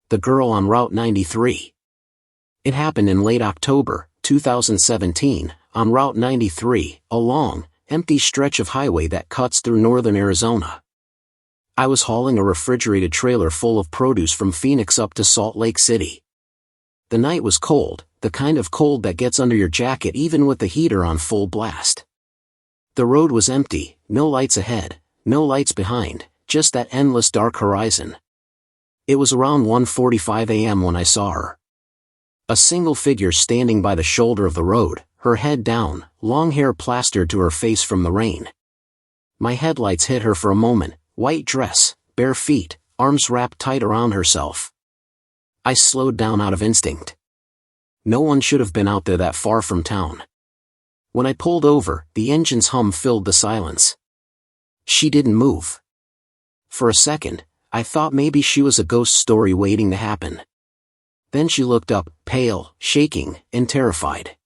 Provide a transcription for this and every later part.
The girl on Route 93. It happened in late October, 2017, on Route 93, a long, empty stretch of highway that cuts through northern Arizona. I was hauling a refrigerated trailer full of produce from Phoenix up to Salt Lake City. The night was cold, the kind of cold that gets under your jacket even with the heater on full blast. The road was empty, no lights ahead, no lights behind, just that endless dark horizon. It was around 1:45 a.m. when I saw her. A single figure standing by the shoulder of the road, her head down, long hair plastered to her face from the rain. My headlights hit her for a moment, white dress, bare feet, arms wrapped tight around herself. I slowed down out of instinct. No one should have been out there that far from town. When I pulled over, the engine's hum filled the silence. She didn't move. For a second, I thought maybe she was a ghost story waiting to happen. Then she looked up, pale, shaking, and terrified.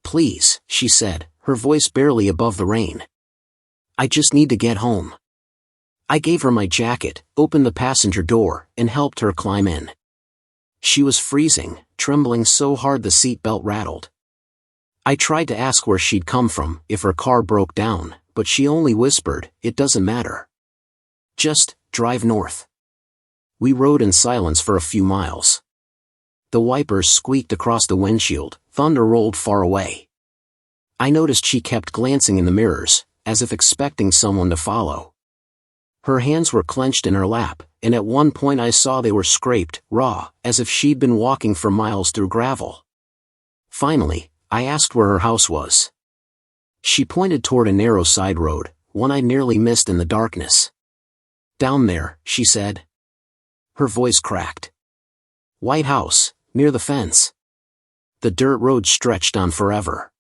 "Please," she said, her voice barely above the rain. "I just need to get home." I gave her my jacket, opened the passenger door, and helped her climb in. She was freezing, trembling so hard the seat belt rattled. I tried to ask where she'd come from, if her car broke down, but she only whispered, "It doesn't matter. Just drive north." We rode in silence for a few miles. The wipers squeaked across the windshield, thunder rolled far away. I noticed she kept glancing in the mirrors, as if expecting someone to follow. Her hands were clenched in her lap, and at one point I saw they were scraped, raw, as if she'd been walking for miles through gravel. Finally, I asked where her house was. She pointed toward a narrow side road, one I nearly missed in the darkness. "Down there," she said. Her voice cracked. "White house, near the fence." The dirt road stretched on forever.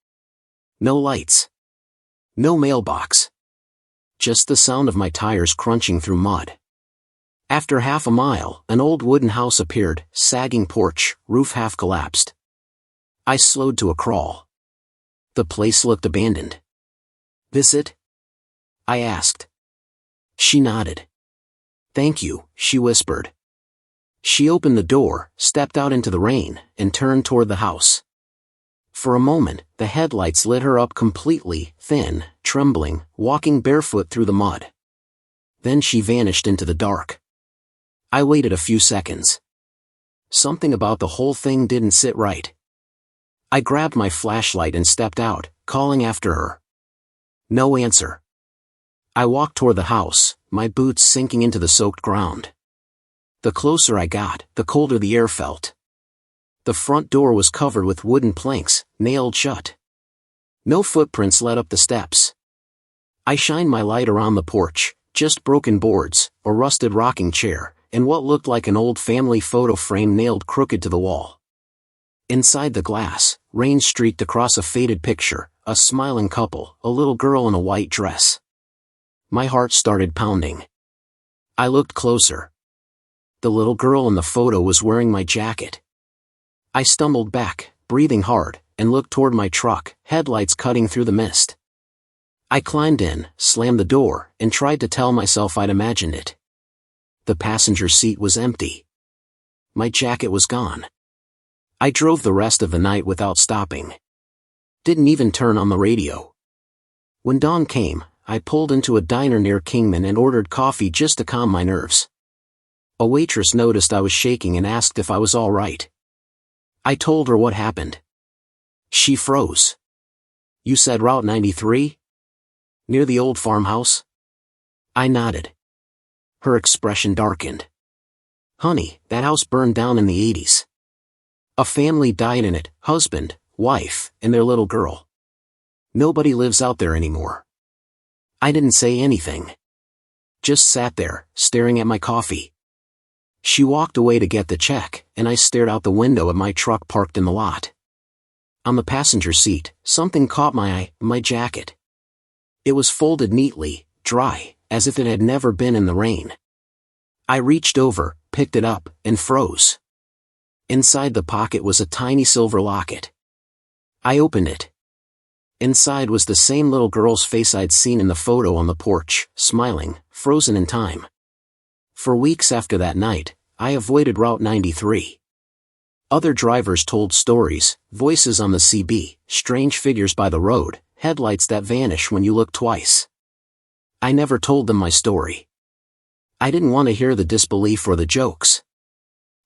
No lights. No mailbox. Just the sound of my tires crunching through mud. After half a mile, an old wooden house appeared, sagging porch, roof half collapsed. I slowed to a crawl. The place looked abandoned. "This it?" I asked. She nodded. "Thank you," she whispered. She opened the door, stepped out into the rain, and turned toward the house. For a moment, the headlights lit her up completely, thin, trembling, walking barefoot through the mud. Then she vanished into the dark. I waited a few seconds. Something about the whole thing didn't sit right. I grabbed my flashlight and stepped out, calling after her. No answer. I walked toward the house, my boots sinking into the soaked ground. The closer I got, the colder the air felt. The front door was covered with wooden planks, nailed shut. No footprints led up the steps. I shined my light around the porch, just broken boards, a rusted rocking chair, and what looked like an old family photo frame nailed crooked to the wall. Inside the glass, rain streaked across a faded picture, a smiling couple, a little girl in a white dress. My heart started pounding. I looked closer. The little girl in the photo was wearing my jacket. I stumbled back, breathing hard, and looked toward my truck, headlights cutting through the mist. I climbed in, slammed the door, and tried to tell myself I'd imagined it. The passenger seat was empty. My jacket was gone. I drove the rest of the night without stopping. Didn't even turn on the radio. When dawn came, I pulled into a diner near Kingman and ordered coffee just to calm my nerves. A waitress noticed I was shaking and asked if I was all right. I told her what happened. She froze. "You said Route 93? Near the old farmhouse?" I nodded. Her expression darkened. "Honey, that house burned down in the 80s. A family died in it, husband, wife, and their little girl. Nobody lives out there anymore." I didn't say anything. Just sat there, staring at my coffee. She walked away to get the check, and I stared out the window at my truck parked in the lot. On the passenger seat, something caught my eye, my jacket. It was folded neatly, dry, as if it had never been in the rain. I reached over, picked it up, and froze. Inside the pocket was a tiny silver locket. I opened it. Inside was the same little girl's face I'd seen in the photo on the porch, smiling, frozen in time. For weeks after that night, I avoided Route 93. Other drivers told stories, voices on the CB, strange figures by the road, headlights that vanish when you look twice. I never told them my story. I didn't want to hear the disbelief or the jokes.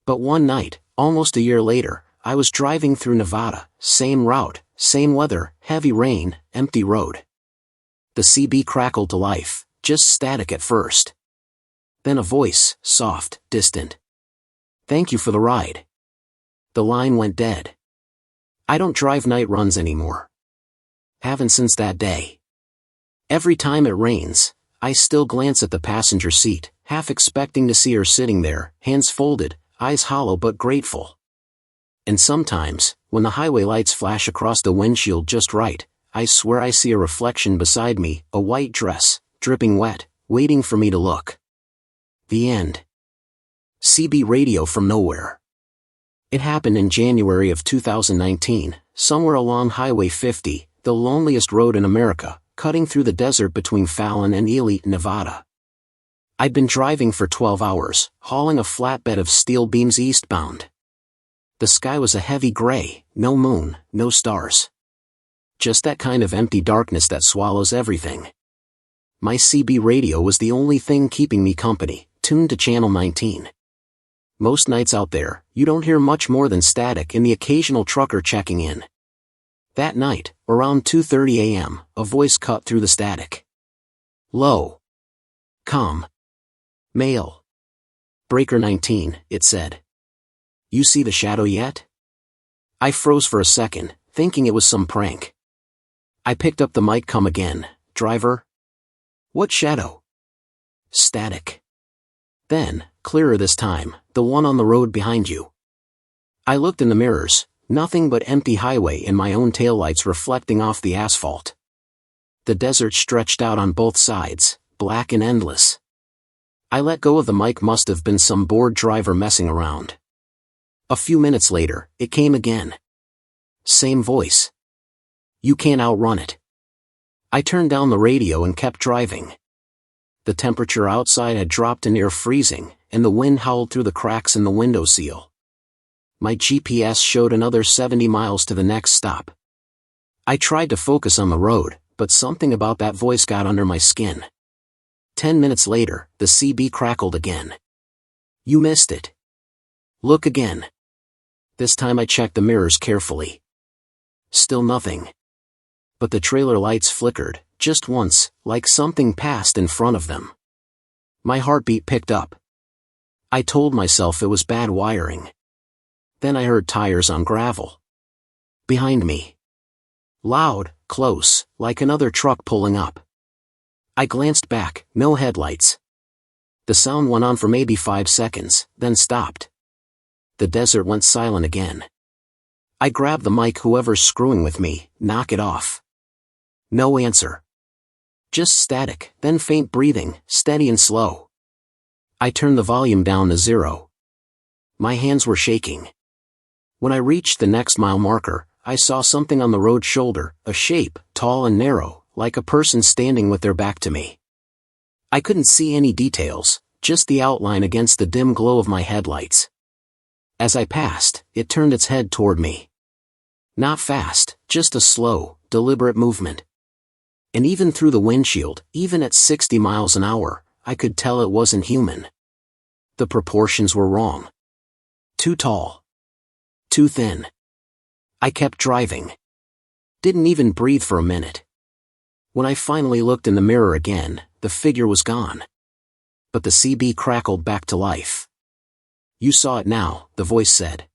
But one night, almost a year later, I was driving through Nevada, same route, same weather, heavy rain, empty road. The CB crackled to life, just static at first. Then a voice, soft, distant. "Thank you for the ride." The line went dead. I don't drive night runs anymore. Haven't since that day. Every time it rains, I still glance at the passenger seat, half expecting to see her sitting there, hands folded, eyes hollow but grateful. And sometimes, when the highway lights flash across the windshield just right, I swear I see a reflection beside me, a white dress, dripping wet, waiting for me to look. The end. CB radio from nowhere. It happened in January of 2019, somewhere along Highway 50, the loneliest road in America, cutting through the desert between Fallon and Ely, Nevada. I'd been driving for 12 hours, hauling a flatbed of steel beams eastbound. The sky was a heavy gray, no moon, no stars. Just that kind of empty darkness that swallows everything. My CB radio was the only thing keeping me company, tuned to channel 19. Most nights out there, you don't hear much more than static and the occasional trucker checking in. That night, around 2:30 a.m., a voice cut through the static. "Low. Calm. Male. Breaker 19, it said. You see the shadow yet?" I froze for a second, thinking it was some prank. I picked up the mic. "Come again, driver." "What shadow?" "Static." Then, clearer this time, "The one on the road behind you." I looked in the mirrors, nothing but empty highway and my own taillights reflecting off the asphalt. The desert stretched out on both sides, black and endless. I let go of the mic. Must have been some bored driver messing around. A few minutes later, it came again. Same voice. "You can't outrun it." I turned down the radio and kept driving. The temperature outside had dropped to near freezing, and the wind howled through the cracks in the window seal. My GPS showed another 70 miles to the next stop. I tried to focus on the road, but something about that voice got under my skin. 10 minutes later, the CB crackled again. "You missed it. Look again." This time I checked the mirrors carefully. Still nothing. But the trailer lights flickered, just once, like something passed in front of them. My heartbeat picked up. I told myself it was bad wiring. Then I heard tires on gravel. Behind me. Loud, close, like another truck pulling up. I glanced back, no headlights. The sound went on for maybe 5 seconds, then stopped. The desert went silent again. I grabbed the mic. "Whoever's screwing with me, knock it off." No answer. Just static, then faint breathing, steady and slow. I turned the volume down to 0. My hands were shaking. When I reached the next mile marker, I saw something on the road shoulder, a shape, tall and narrow, like a person standing with their back to me. I couldn't see any details, just the outline against the dim glow of my headlights. As I passed, it turned its head toward me. Not fast, just a slow, deliberate movement. And even through the windshield, even at 60 miles an hour, I could tell it wasn't human. The proportions were wrong. Too tall. Too thin. I kept driving. Didn't even breathe for a minute. When I finally looked in the mirror again, the figure was gone. But the CB crackled back to life. "You saw it now," the voice said.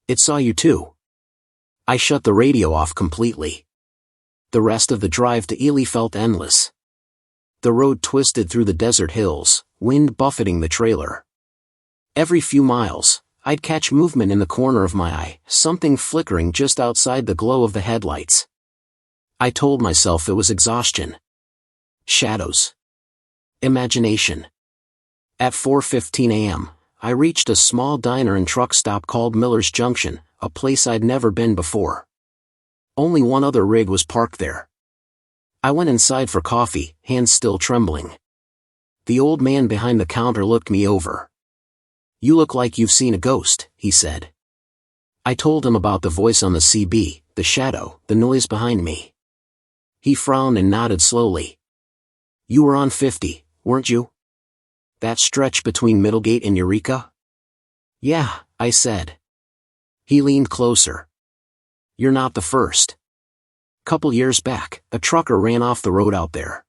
"It saw you too." I shut the radio off completely. The rest of the drive to Ely felt endless. The road twisted through the desert hills, wind buffeting the trailer. Every few miles, I'd catch movement in the corner of my eye, something flickering just outside the glow of the headlights. I told myself it was exhaustion. Shadows. Imagination. At 4:15 a.m., I reached a small diner and truck stop called Miller's Junction, a place I'd never been before. Only one other rig was parked there. I went inside for coffee, hands still trembling. The old man behind the counter looked me over. "You look like you've seen a ghost," he said. I told him about the voice on the CB, the shadow, the noise behind me. He frowned and nodded slowly. "You were on 50, weren't you? That stretch between Middlegate and Eureka?" "Yeah," I said. He leaned closer. "You're not the first. Couple years back, a trucker ran off the road out there.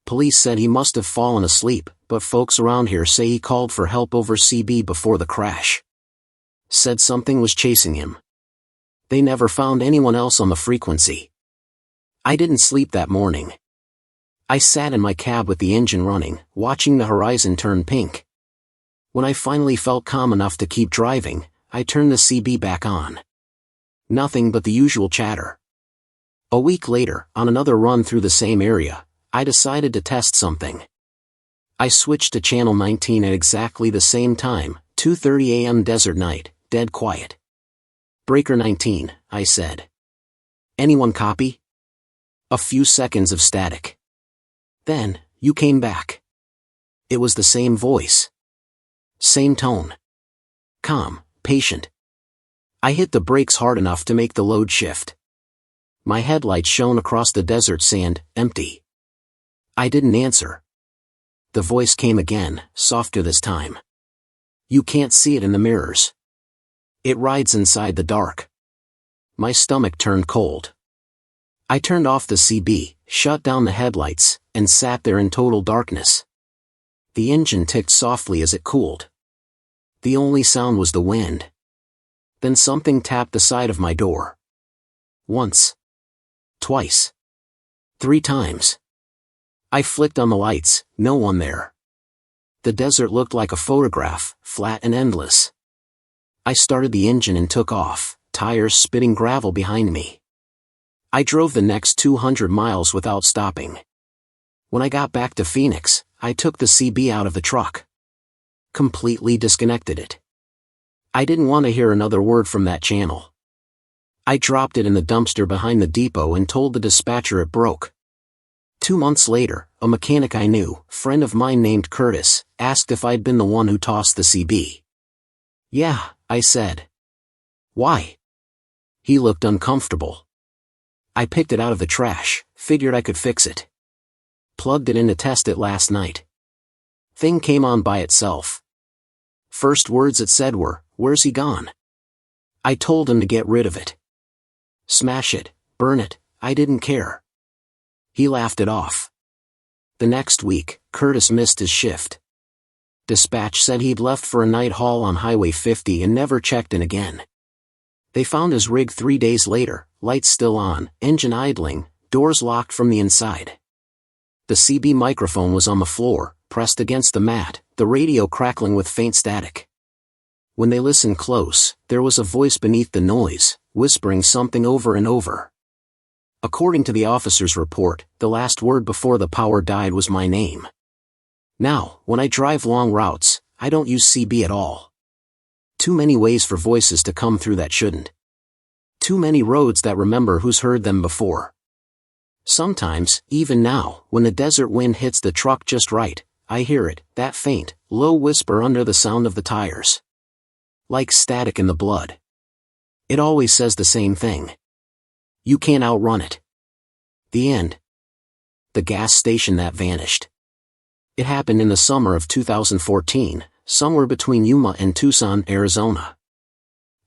Police said he must have fallen asleep, but folks around here say he called for help over CB before the crash. Said something was chasing him. They never found anyone else on the frequency." I didn't sleep that morning. I sat in my cab with the engine running, watching the horizon turn pink. When I finally felt calm enough to keep driving, I turned the CB back on. Nothing but the usual chatter. A week later, on another run through the same area, I decided to test something. I switched to channel 19 at exactly the same time, 2:30 a.m. desert night, dead quiet. "Breaker 19, I said. "Anyone copy?" A few seconds of static. Then, you came back. It was the same voice. Same tone. Calm, patient. I hit the brakes hard enough to make the load shift. My headlights shone across the desert sand, empty. I didn't answer. The voice came again, softer this time. "You can't see it in the mirrors. It rides inside the dark." My stomach turned cold. I turned off the CB, shut down the headlights, and sat there in total darkness. The engine ticked softly as it cooled. The only sound was the wind. Then something tapped the side of my door. Once. Twice. 3 times. I flicked on the lights, no one there. The desert looked like a photograph, flat and endless. I started the engine and took off, tires spitting gravel behind me. I drove the next 200 miles without stopping. When I got back to Phoenix, I took the CB out of the truck. Completely disconnected it. I didn't want to hear another word from that channel. I dropped it in the dumpster behind the depot and told the dispatcher it broke. 2 months later, a mechanic I knew, friend of mine named Curtis, asked if I'd been the one who tossed the CB. "Yeah," I said. "Why?" He looked uncomfortable. "I picked it out of the trash, figured I could fix it. Plugged it in to test it last night. Thing came on by itself. First words it said were, 'Where's he gone?' I told him to get rid of it. Smash it, burn it, I didn't care." He laughed it off. The next week, Curtis missed his shift. Dispatch said he'd left for a night haul on Highway 50 and never checked in again. They found his rig 3 days later, lights still on, engine idling, doors locked from the inside. The CB microphone was on the floor, pressed against the mat, the radio crackling with faint static. When they listened close, there was a voice beneath the noise, whispering something over and over. According to the officer's report, the last word before the power died was my name. Now, when I drive long routes, I don't use CB at all. Too many ways for voices to come through that shouldn't. Too many roads that remember who's heard them before. Sometimes, even now, when the desert wind hits the truck just right, I hear it, that faint, low whisper under the sound of the tires. Like static in the blood. It always says the same thing. You can't outrun it. The end. The gas station that vanished. It happened in the summer of 2014, somewhere between Yuma and Tucson, Arizona.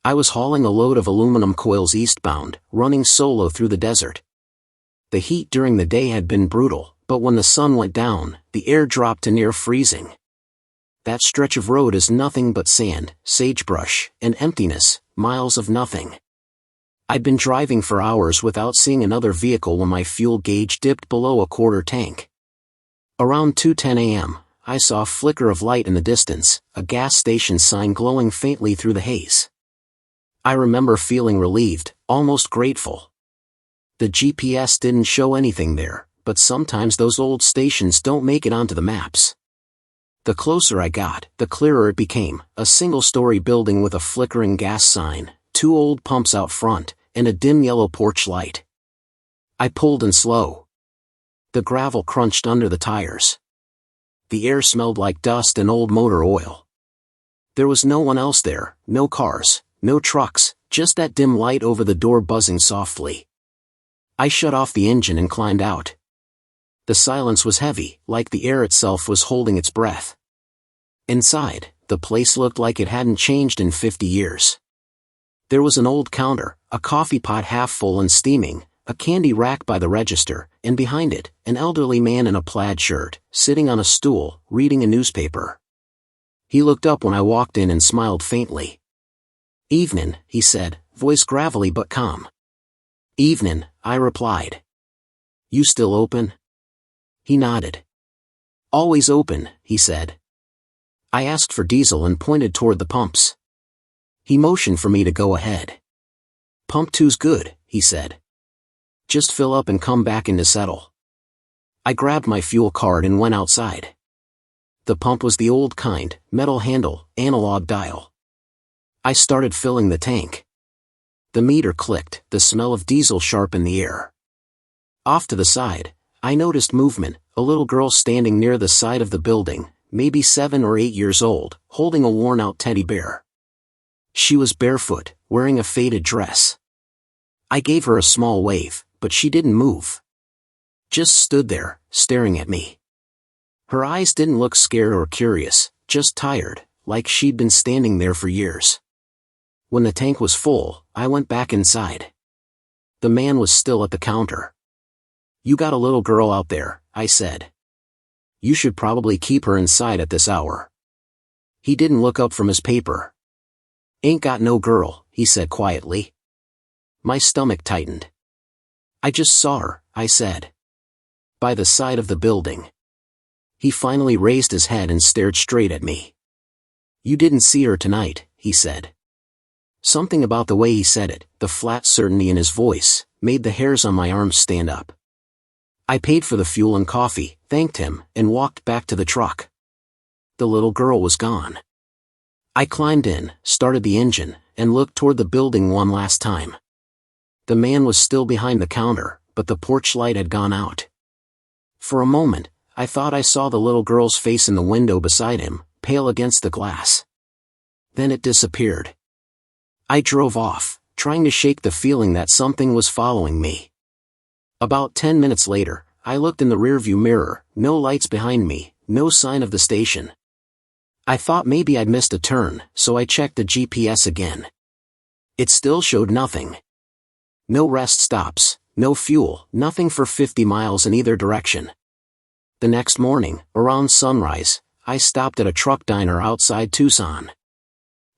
I was hauling a load of aluminum coils eastbound, running solo through the desert. The heat during the day had been brutal, but when the sun went down, the air dropped to near freezing. That stretch of road is nothing but sand, sagebrush, and emptiness, miles of nothing. I'd been driving for hours without seeing another vehicle when my fuel gauge dipped below a quarter tank. Around 2:10 a.m., I saw a flicker of light in the distance, a gas station sign glowing faintly through the haze. I remember feeling relieved, almost grateful. The GPS didn't show anything there, but sometimes those old stations don't make it onto the maps. The closer I got, the clearer it became, a single-story building with a flickering gas sign, 2 old pumps out front, and a dim yellow porch light. I pulled in slow. The gravel crunched under the tires. The air smelled like dust and old motor oil. There was no one else there, no cars, no trucks, just that dim light over the door buzzing softly. I shut off the engine and climbed out. The silence was heavy, like the air itself was holding its breath. Inside, the place looked like it hadn't changed in 50 years. There was an old counter, a coffee pot half full and steaming, a candy rack by the register, and behind it, an elderly man in a plaid shirt, sitting on a stool, reading a newspaper. He looked up when I walked in and smiled faintly. "Evenin'," he said, voice gravelly but calm. "Evenin'," I replied. "You still open?" He nodded. "Always open," he said. I asked for diesel and pointed toward the pumps. He motioned for me to go ahead. "Pump 2's good," he said. "Just fill up and come back in to settle." I grabbed my fuel card and went outside. The pump was the old kind, metal handle, analog dial. I started filling the tank. The meter clicked, the smell of diesel sharp in the air. Off to the side, I noticed movement, a little girl standing near the side of the building, maybe 7 or 8 years old, holding a worn-out teddy bear. She was barefoot, wearing a faded dress. I gave her a small wave, but she didn't move. Just stood there, staring at me. Her eyes didn't look scared or curious, just tired, like she'd been standing there for years. When the tank was full, I went back inside. The man was still at the counter. "You got a little girl out there," I said. "You should probably keep her inside at this hour." He didn't look up from his paper. "Ain't got no girl," he said quietly. My stomach tightened. "I just saw her," I said. "By the side of the building." He finally raised his head and stared straight at me. "You didn't see her tonight," he said. Something about the way he said it, the flat certainty in his voice, made the hairs on my arms stand up. I paid for the fuel and coffee, thanked him, and walked back to the truck. The little girl was gone. I climbed in, started the engine, and looked toward the building one last time. The man was still behind the counter, but the porch light had gone out. For a moment, I thought I saw the little girl's face in the window beside him, pale against the glass. Then it disappeared. I drove off, trying to shake the feeling that something was following me. About 10 minutes later, I looked in the rearview mirror, no lights behind me, no sign of the station. I thought maybe I'd missed a turn, so I checked the GPS again. It still showed nothing. No rest stops, no fuel, nothing for 50 miles in either direction. The next morning, around sunrise, I stopped at a truck diner outside Tucson.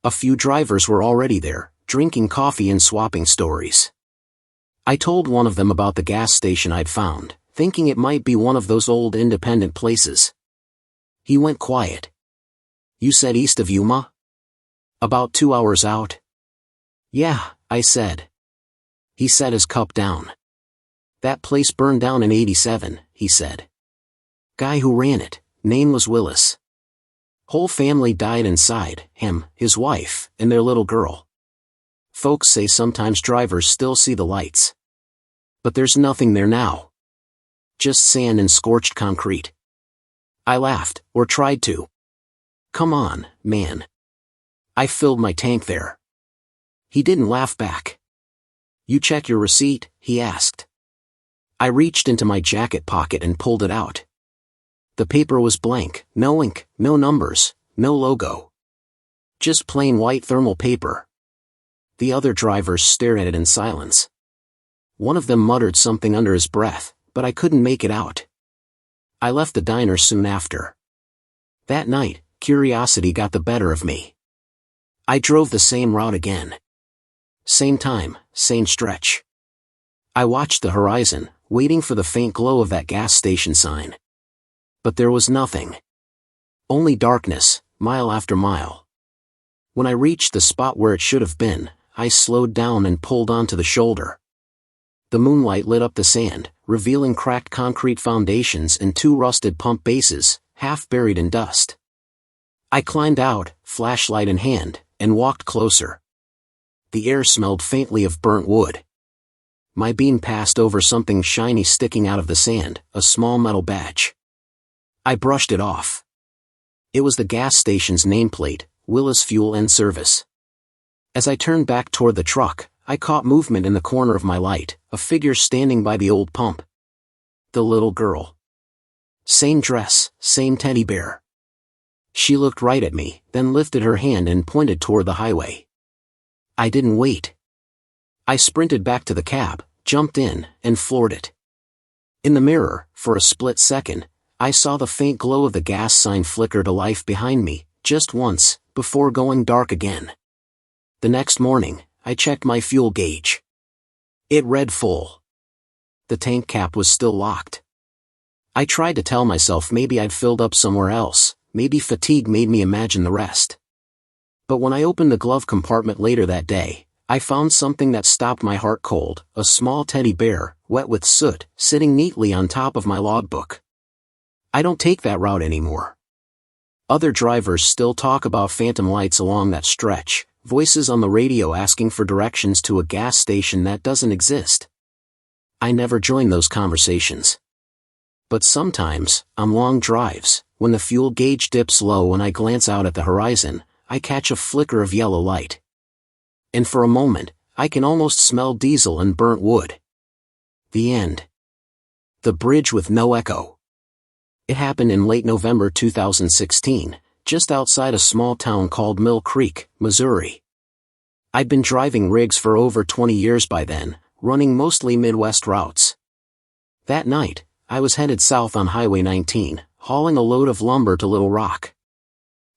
A few drivers were already there, drinking coffee and swapping stories. I told one of them about the gas station I'd found, thinking it might be one of those old independent places. He went quiet. "You said east of Yuma?" "About 2 hours out." "Yeah," I said. He set his cup down. "That place burned down in '87, he said. "Guy who ran it, name was Willis. Whole family died inside, him, his wife, and their little girl. Folks say sometimes drivers still see the lights. But there's nothing there now. Just sand and scorched concrete." I laughed, or tried to. "Come on, man. I filled my tank there." He didn't laugh back. "You check your receipt?" he asked. I reached into my jacket pocket and pulled it out. The paper was blank, no ink, no numbers, no logo. Just plain white thermal paper. The other drivers stared at it in silence. One of them muttered something under his breath, but I couldn't make it out. I left the diner soon after. That night, curiosity got the better of me. I drove the same route again. Same time, same stretch. I watched the horizon, waiting for the faint glow of that gas station sign. But there was nothing. Only darkness, mile after mile. When I reached the spot where it should have been, I slowed down and pulled onto the shoulder. The moonlight lit up the sand, revealing cracked concrete foundations and 2 rusted pump bases, half buried in dust. I climbed out, flashlight in hand, and walked closer. The air smelled faintly of burnt wood. My beam passed over something shiny sticking out of the sand, a small metal badge. I brushed it off. It was the gas station's nameplate, Willis Fuel and Service. As I turned back toward the truck, I caught movement in the corner of my light, a figure standing by the old pump. The little girl. Same dress, same teddy bear. She looked right at me, then lifted her hand and pointed toward the highway. I didn't wait. I sprinted back to the cab, jumped in, and floored it. In the mirror, for a split second, I saw the faint glow of the gas sign flicker to life behind me, just once, before going dark again. The next morning, I checked my fuel gauge. It read full. The tank cap was still locked. I tried to tell myself maybe I'd filled up somewhere else, maybe fatigue made me imagine the rest. But when I opened the glove compartment later that day, I found something that stopped my heart cold, a small teddy bear, wet with soot, sitting neatly on top of my logbook. I don't take that route anymore. Other drivers still talk about phantom lights along that stretch, voices on the radio asking for directions to a gas station that doesn't exist. I never join those conversations. But sometimes, on long drives, when the fuel gauge dips low and I glance out at the horizon, I catch a flicker of yellow light. And for a moment, I can almost smell diesel and burnt wood. The end. The bridge with no echo. It happened in late November 2016, just outside a small town called Mill Creek, Missouri. I'd been driving rigs for over 20 years by then, running mostly Midwest routes. That night, I was headed south on Highway 19, hauling a load of lumber to Little Rock.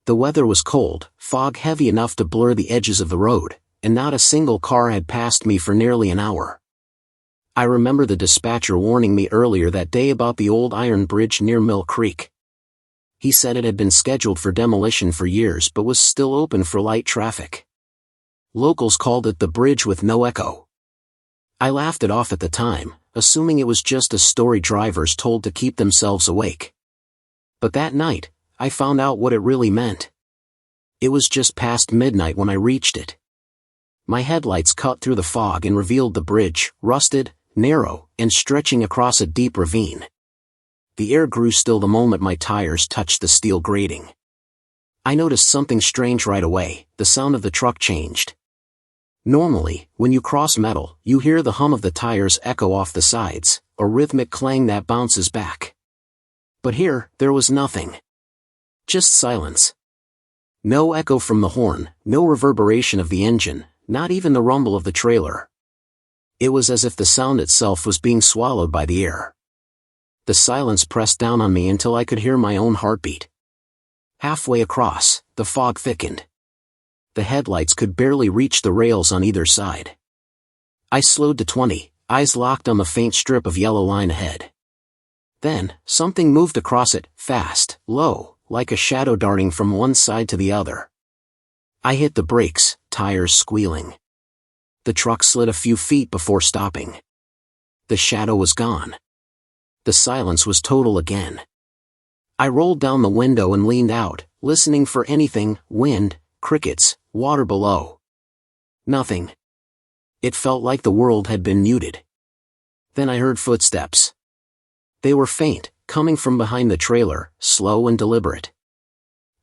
The weather was cold, fog heavy enough to blur the edges of the road, and not a single car had passed me for nearly an hour. I remember the dispatcher warning me earlier that day about the old iron bridge near Mill Creek. He said it had been scheduled for demolition for years but was still open for light traffic. Locals called it the bridge with no echo. I laughed it off at the time, assuming it was just a story drivers told to keep themselves awake. But that night, I found out what it really meant. It was just past midnight when I reached it. My headlights cut through the fog and revealed the bridge, rusted, narrow, and stretching across a deep ravine. The air grew still the moment my tires touched the steel grating. I noticed something strange right away. The sound of the truck changed. Normally, when you cross metal, you hear the hum of the tires echo off the sides, a rhythmic clang that bounces back. But here, there was nothing. Just silence. No echo from the horn, no reverberation of the engine, not even the rumble of the trailer. It was as if the sound itself was being swallowed by the air. The silence pressed down on me until I could hear my own heartbeat. Halfway across, the fog thickened. The headlights could barely reach the rails on either side. I slowed to 20, eyes locked on the faint strip of yellow line ahead. Then, something moved across it, fast, low, like a shadow darting from one side to the other. I hit the brakes, tires squealing. The truck slid a few feet before stopping. The shadow was gone. The silence was total again. I rolled down the window and leaned out, listening for anything, wind, crickets, water below. Nothing. It felt like the world had been muted. Then I heard footsteps. They were faint, coming from behind the trailer, slow and deliberate.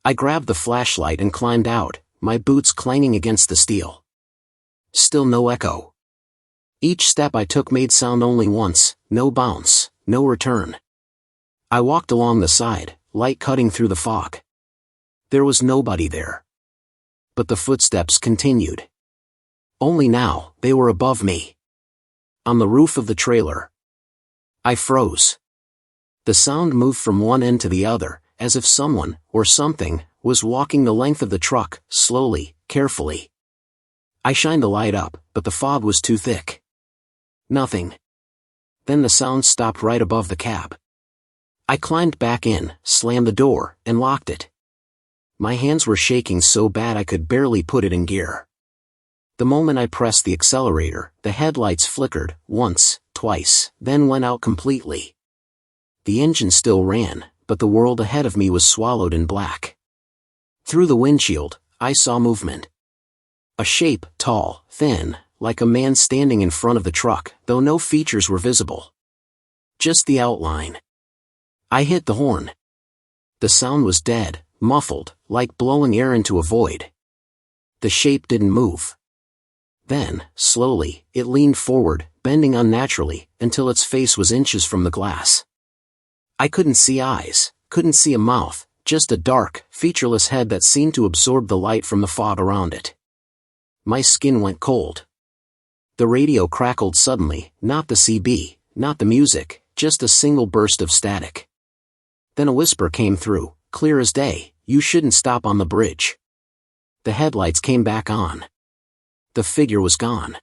I grabbed the flashlight and climbed out, my boots clanging against the steel. Still no echo. Each step I took made sound only once, no bounce, no return. I walked along the side, light cutting through the fog. There was nobody there. But the footsteps continued. Only now, they were above me. On the roof of the trailer. I froze. The sound moved from one end to the other, as if someone, or something, was walking the length of the truck, slowly, carefully. I shined the light up, but the fog was too thick. Nothing. Then the sound stopped right above the cab. I climbed back in, slammed the door, and locked it. My hands were shaking so bad I could barely put it in gear. The moment I pressed the accelerator, the headlights flickered, once, twice, then went out completely. The engine still ran, but the world ahead of me was swallowed in black. Through the windshield, I saw movement. A shape, tall, thin, like a man standing in front of the truck, though no features were visible. Just the outline. I hit the horn. The sound was dead, muffled, like blowing air into a void. The shape didn't move. Then, slowly, it leaned forward, bending unnaturally, until its face was inches from the glass. I couldn't see eyes, couldn't see a mouth, just a dark, featureless head that seemed to absorb the light from the fog around it. My skin went cold. The radio crackled suddenly, not the CB, not the music, just a single burst of static. Then a whisper came through, clear as day, "You shouldn't stop on the bridge." The headlights came back on. The figure was gone.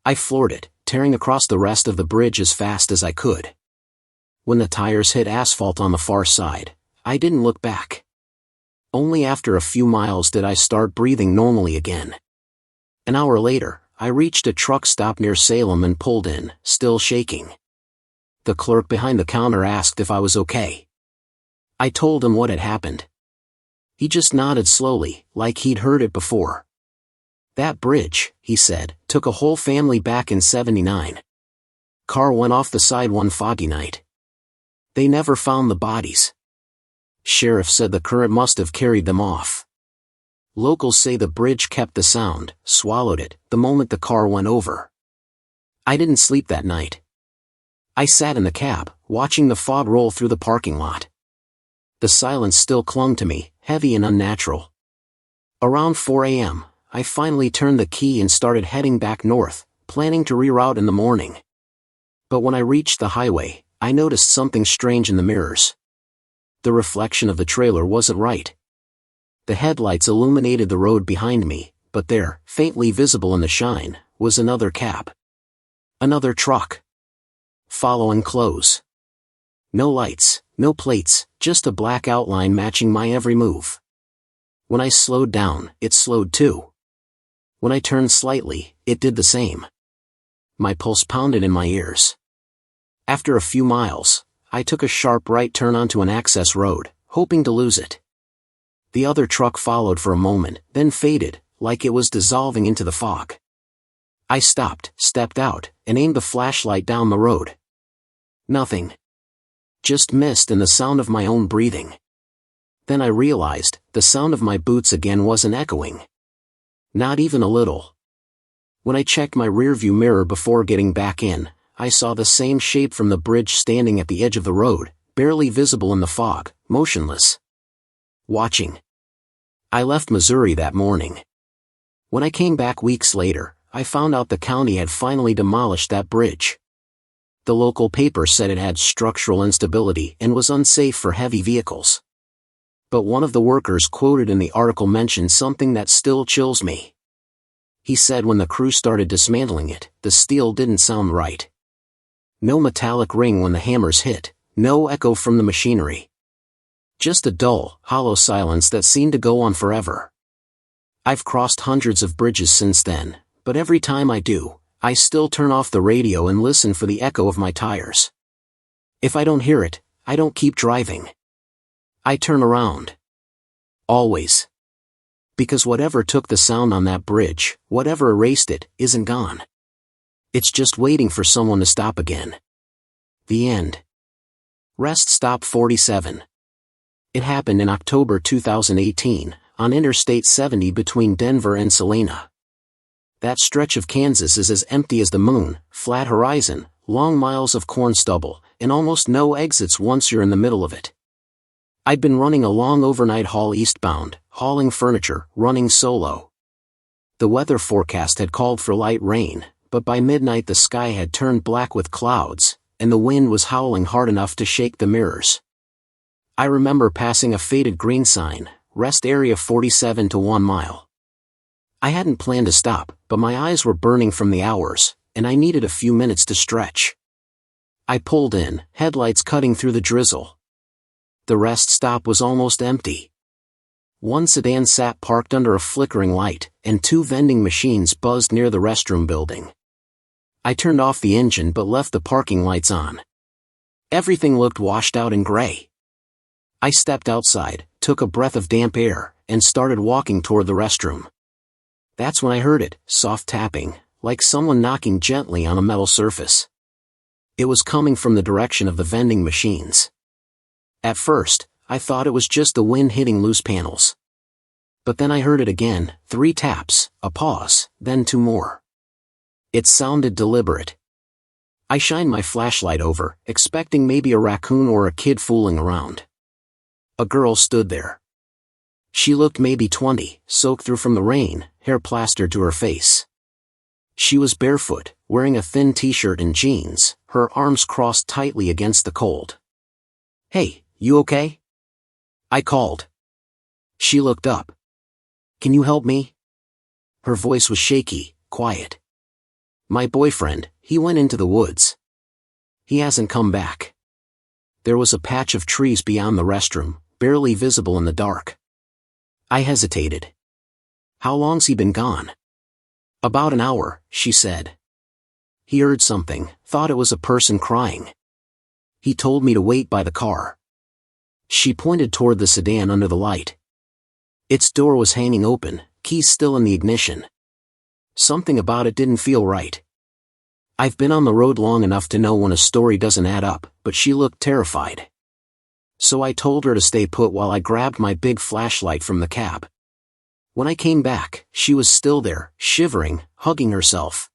I floored it, tearing across the rest of the bridge as fast as I could. When the tires hit asphalt on the far side, I didn't look back. Only after a few miles did I start breathing normally again. An hour later, I reached a truck stop near Salem and pulled in, still shaking. The clerk behind the counter asked if I was okay. I told him what had happened. He just nodded slowly, like he'd heard it before. "That bridge," he said, "took a whole family back in '79. Car went off the side one foggy night. They never found the bodies. Sheriff said the current must have carried them off. Locals say the bridge kept the sound, swallowed it, the moment the car went over." I didn't sleep that night. I sat in the cab, watching the fog roll through the parking lot. The silence still clung to me, heavy and unnatural. Around 4 a.m., I finally turned the key and started heading back north, planning to reroute in the morning. But when I reached the highway, I noticed something strange in the mirrors. The reflection of the trailer wasn't right. The headlights illuminated the road behind me, but there, faintly visible in the shine, was another cab. Another truck. Following close. No lights, no plates, just a black outline matching my every move. When I slowed down, it slowed too. When I turned slightly, it did the same. My pulse pounded in my ears. After a few miles, I took a sharp right turn onto an access road, hoping to lose it. The other truck followed for a moment, then faded, like it was dissolving into the fog. I stopped, stepped out, and aimed the flashlight down the road. Nothing. Just mist and the sound of my own breathing. Then I realized, the sound of my boots again wasn't echoing. Not even a little. When I checked my rearview mirror before getting back in, I saw the same shape from the bridge standing at the edge of the road, barely visible in the fog, motionless. Watching. I left Missouri that morning. When I came back weeks later, I found out the county had finally demolished that bridge. The local paper said it had structural instability and was unsafe for heavy vehicles. But one of the workers quoted in the article mentioned something that still chills me. He said when the crew started dismantling it, the steel didn't sound right. No metallic ring when the hammers hit, no echo from the machinery. Just a dull, hollow silence that seemed to go on forever. I've crossed hundreds of bridges since then, but every time I do, I still turn off the radio and listen for the echo of my tires. If I don't hear it, I don't keep driving. I turn around. Always. Because whatever took the sound on that bridge, whatever erased it, isn't gone. It's just waiting for someone to stop again. The end. Rest Stop 47. It happened in October 2018, on Interstate 70 between Denver and Salina. That stretch of Kansas is as empty as the moon, flat horizon, long miles of corn stubble, and almost no exits once you're in the middle of it. I'd been running a long overnight haul eastbound, hauling furniture, running solo. The weather forecast had called for light rain, but by midnight the sky had turned black with clouds, and the wind was howling hard enough to shake the mirrors. I remember passing a faded green sign, Rest Area 47 to 1 mile. I hadn't planned to stop, but my eyes were burning from the hours, and I needed a few minutes to stretch. I pulled in, headlights cutting through the drizzle. The rest stop was almost empty. One sedan sat parked under a flickering light, and 2 vending machines buzzed near the restroom building. I turned off the engine but left the parking lights on. Everything looked washed out and gray. I stepped outside, took a breath of damp air, and started walking toward the restroom. That's when I heard it, soft tapping, like someone knocking gently on a metal surface. It was coming from the direction of the vending machines. At first, I thought it was just the wind hitting loose panels. But then I heard it again, 3 taps, a pause, then 2 more. It sounded deliberate. I shined my flashlight over, expecting maybe a raccoon or a kid fooling around. A girl stood there. She looked maybe 20, soaked through from the rain, hair plastered to her face. She was barefoot, wearing a thin t-shirt and jeans, her arms crossed tightly against the cold. "Hey, you okay?" I called. She looked up. "Can you help me?" Her voice was shaky, quiet. "My boyfriend, he went into the woods. He hasn't come back." There was a patch of trees beyond the restroom, barely visible in the dark. I hesitated. "How long's he been gone?" "About an hour," she said. "He heard something, thought it was a person crying. He told me to wait by the car." She pointed toward the sedan under the light. Its door was hanging open, keys still in the ignition. Something about it didn't feel right. I've been on the road long enough to know when a story doesn't add up, but she looked terrified. So I told her to stay put while I grabbed my big flashlight from the cab. When I came back, she was still there, shivering, hugging herself.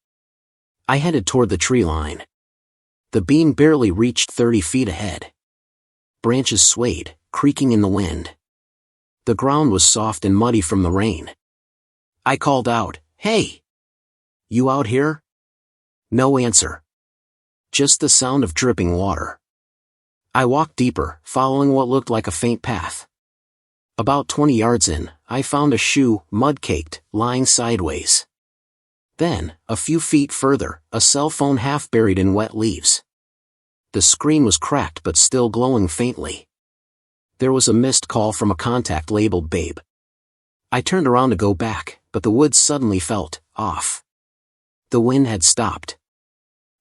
I headed toward the tree line. The beam barely reached 30 feet ahead. Branches swayed, creaking in the wind. The ground was soft and muddy from the rain. I called out, "Hey! You out here?" No answer. Just the sound of dripping water. I walked deeper, following what looked like a faint path. About 20 yards in, I found a shoe, mud-caked, lying sideways. Then, a few feet further, a cell phone half buried in wet leaves. The screen was cracked but still glowing faintly. There was a missed call from a contact labeled Babe. I turned around to go back, but the woods suddenly felt off. The wind had stopped.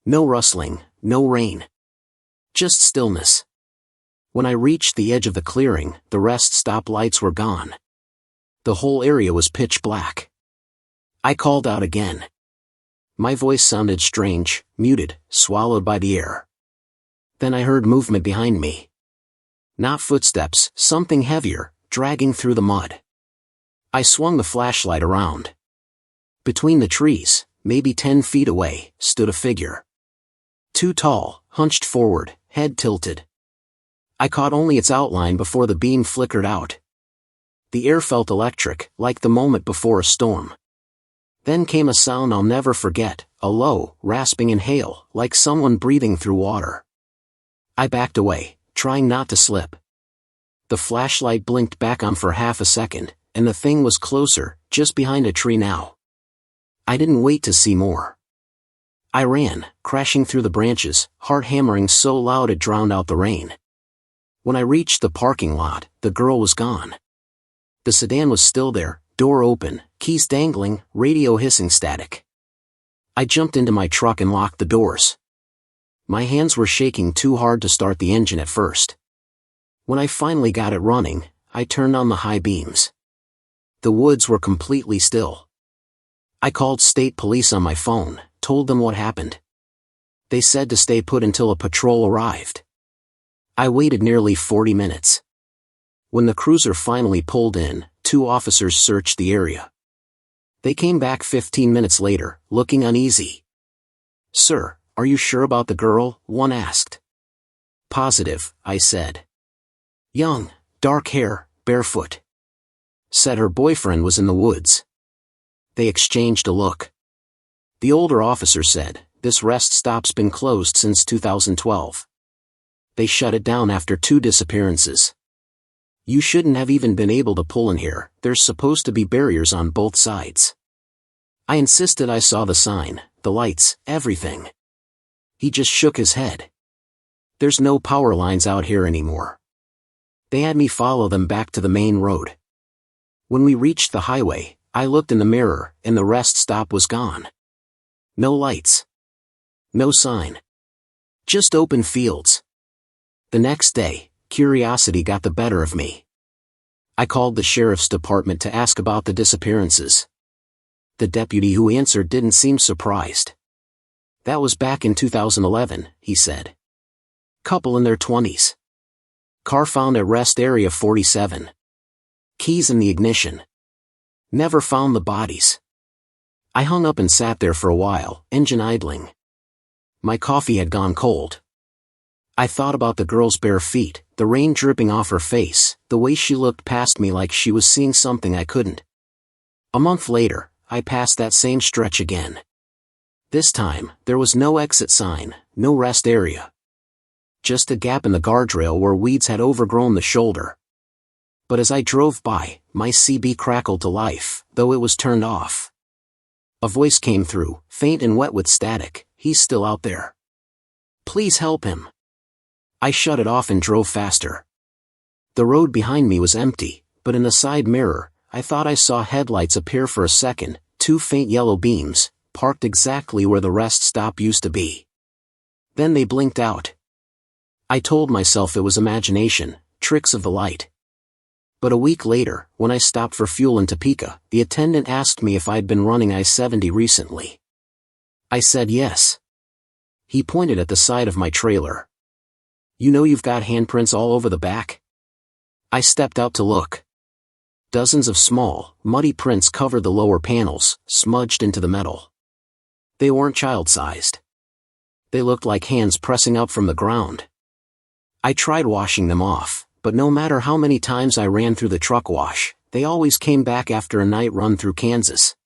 No rustling, no rain. Just stillness. When I reached the edge of the clearing, the rest stop lights were gone. The whole area was pitch black. I called out again. My voice sounded strange, muted, swallowed by the air. Then I heard movement behind me. Not footsteps, something heavier, dragging through the mud. I swung the flashlight around. Between the trees, maybe 10 feet away, stood a figure. Too tall, hunched forward, head tilted. I caught only its outline before the beam flickered out. The air felt electric, like the moment before a storm. Then came a sound I'll never forget, a low, rasping inhale, like someone breathing through water. I backed away, trying not to slip. The flashlight blinked back on for half a second, and the thing was closer, just behind a tree now. I didn't wait to see more. I ran, crashing through the branches, heart hammering so loud it drowned out the rain. When I reached the parking lot, the girl was gone. The sedan was still there, door open, keys dangling, radio hissing static. I jumped into my truck and locked the doors. My hands were shaking too hard to start the engine at first. When I finally got it running, I turned on the high beams. The woods were completely still. I called state police on my phone, told them what happened. They said to stay put until a patrol arrived. I waited nearly 40 minutes. When the cruiser finally pulled in, 2 officers searched the area. They came back 15 minutes later, looking uneasy. "Sir, are you sure about the girl?" one asked. "Positive," I said. "Young, dark hair, barefoot. Said her boyfriend was in the woods." They exchanged a look. The older officer said, "This rest stop's been closed since 2012. They shut it down after 2 disappearances. You shouldn't have even been able to pull in here, there's supposed to be barriers on both sides." I insisted I saw the sign, the lights, everything. He just shook his head. "There's no power lines out here anymore." They had me follow them back to the main road. When we reached the highway, I looked in the mirror, and the rest stop was gone. No lights. No sign. Just open fields. The next day, curiosity got the better of me. I called the sheriff's department to ask about the disappearances. The deputy who answered didn't seem surprised. "That was back in 2011, he said. Couple in their 20s. Car found at rest area 47. Keys in the ignition. Never found the bodies. I hung up and sat there for a while, engine idling. My coffee had gone cold. I thought about the girl's bare feet, the rain dripping off her face, the way she looked past me like she was seeing something I couldn't. A month later, I passed that same stretch again. This time, there was no exit sign, no rest area. Just a gap in the guardrail where weeds had overgrown the shoulder. But as I drove by, my CB crackled to life, though it was turned off. A voice came through, faint and wet with static. He's still out there. Please help him. I shut it off and drove faster. The road behind me was empty, but in the side mirror, I thought I saw headlights appear for a second, two faint yellow beams, parked exactly where the rest stop used to be. Then they blinked out. I told myself it was imagination, tricks of the light. But a week later, when I stopped for fuel in Topeka, the attendant asked me if I'd been running I-70 recently. I said yes. He pointed at the side of my trailer. You know you've got handprints all over the back? I stepped out to look. Dozens of small, muddy prints covered the lower panels, smudged into the metal. They weren't child-sized. They looked like hands pressing up from the ground. I tried washing them off, but no matter how many times I ran through the truck wash, they always came back after a night run through Kansas.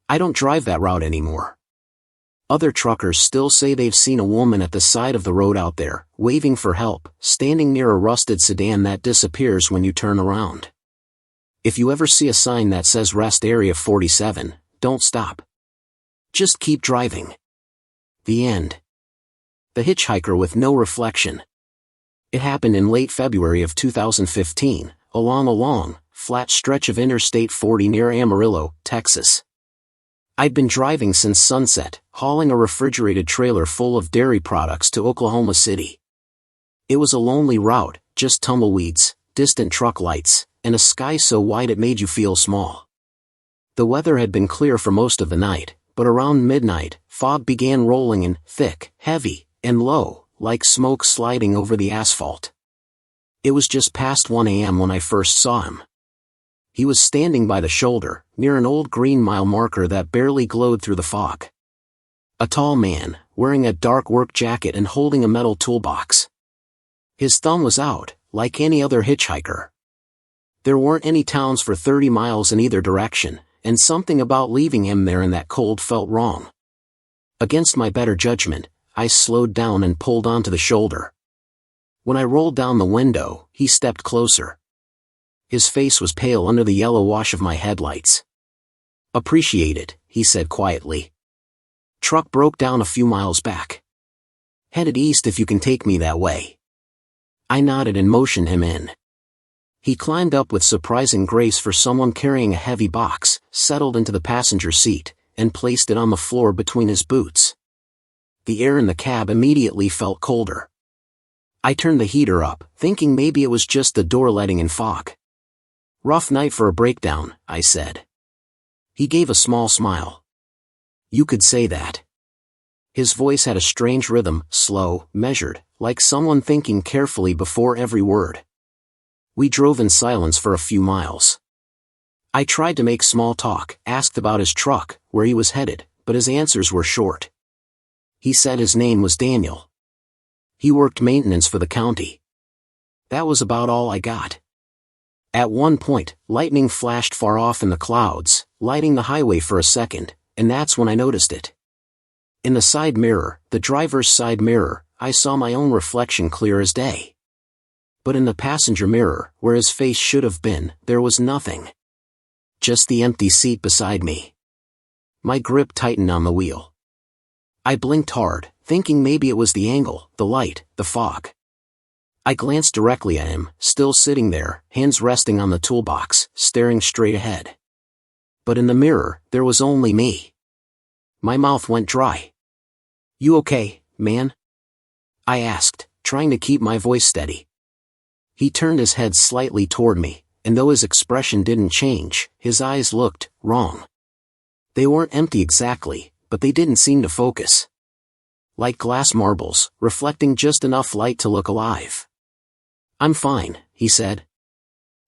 I don't drive that route anymore. Other truckers still say they've seen a woman at the side of the road out there, waving for help, standing near a rusted sedan that disappears when you turn around. If you ever see a sign that says Rest Area 47, don't stop. Just keep driving. The end. The Hitchhiker with No Reflection. It happened in late February of 2015, along a long, flat stretch of Interstate 40 near Amarillo, Texas. I'd been driving since sunset, hauling a refrigerated trailer full of dairy products to Oklahoma City. It was a lonely route, just tumbleweeds, distant truck lights, and a sky so wide it made you feel small. The weather had been clear for most of the night, but around midnight, fog began rolling in, thick, heavy, and low, like smoke sliding over the asphalt. It was just past 1 a.m. when I first saw him. He was standing by the shoulder, near an old green mile marker that barely glowed through the fog. A tall man, wearing a dark work jacket and holding a metal toolbox. His thumb was out, like any other hitchhiker. There weren't any towns for 30 miles in either direction, and something about leaving him there in that cold felt wrong. Against my better judgment, I slowed down and pulled onto the shoulder. When I rolled down the window, he stepped closer. His face was pale under the yellow wash of my headlights. "Appreciate it," he said quietly. "Truck broke down a few miles back. Headed east if you can take me that way." I nodded and motioned him in. He climbed up with surprising grace for someone carrying a heavy box, settled into the passenger seat, and placed it on the floor between his boots. The air in the cab immediately felt colder. I turned the heater up, thinking maybe it was just the door letting in fog. "Rough night for a breakdown," I said. He gave a small smile. "You could say that." His voice had a strange rhythm, slow, measured, like someone thinking carefully before every word. We drove in silence for a few miles. I tried to make small talk, asked about his truck, where he was headed, but his answers were short. He said his name was Daniel. He worked maintenance for the county. That was about all I got. At one point, lightning flashed far off in the clouds, lighting the highway for a second, and that's when I noticed it. In the side mirror, the driver's side mirror, I saw my own reflection clear as day. But in the passenger mirror, where his face should have been, there was nothing. Just the empty seat beside me. My grip tightened on the wheel. I blinked hard, thinking maybe it was the angle, the light, the fog. I glanced directly at him, still sitting there, hands resting on the toolbox, staring straight ahead. But in the mirror, there was only me. My mouth went dry. "You okay, man?" I asked, trying to keep my voice steady. He turned his head slightly toward me, and though his expression didn't change, his eyes looked wrong. They weren't empty exactly, but they didn't seem to focus. Like glass marbles, reflecting just enough light to look alive. "I'm fine," he said.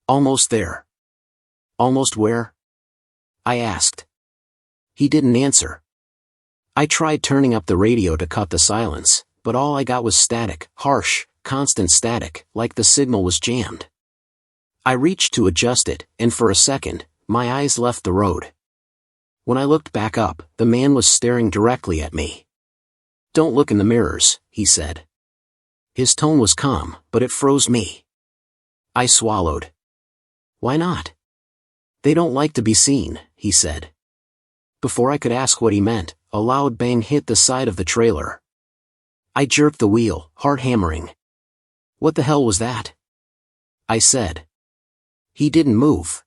"Almost there." "Almost where?" I asked. He didn't answer. I tried turning up the radio to cut the silence, but all I got was static, harsh, constant static, like the signal was jammed. I reached to adjust it, and for a second, my eyes left the road. When I looked back up, the man was staring directly at me. "Don't look in the mirrors," he said. His tone was calm, but it froze me. I swallowed. "Why not?" "They don't like to be seen," he said. Before I could ask what he meant, a loud bang hit the side of the trailer. I jerked the wheel, heart hammering. "What the hell was that?" I said. He didn't move.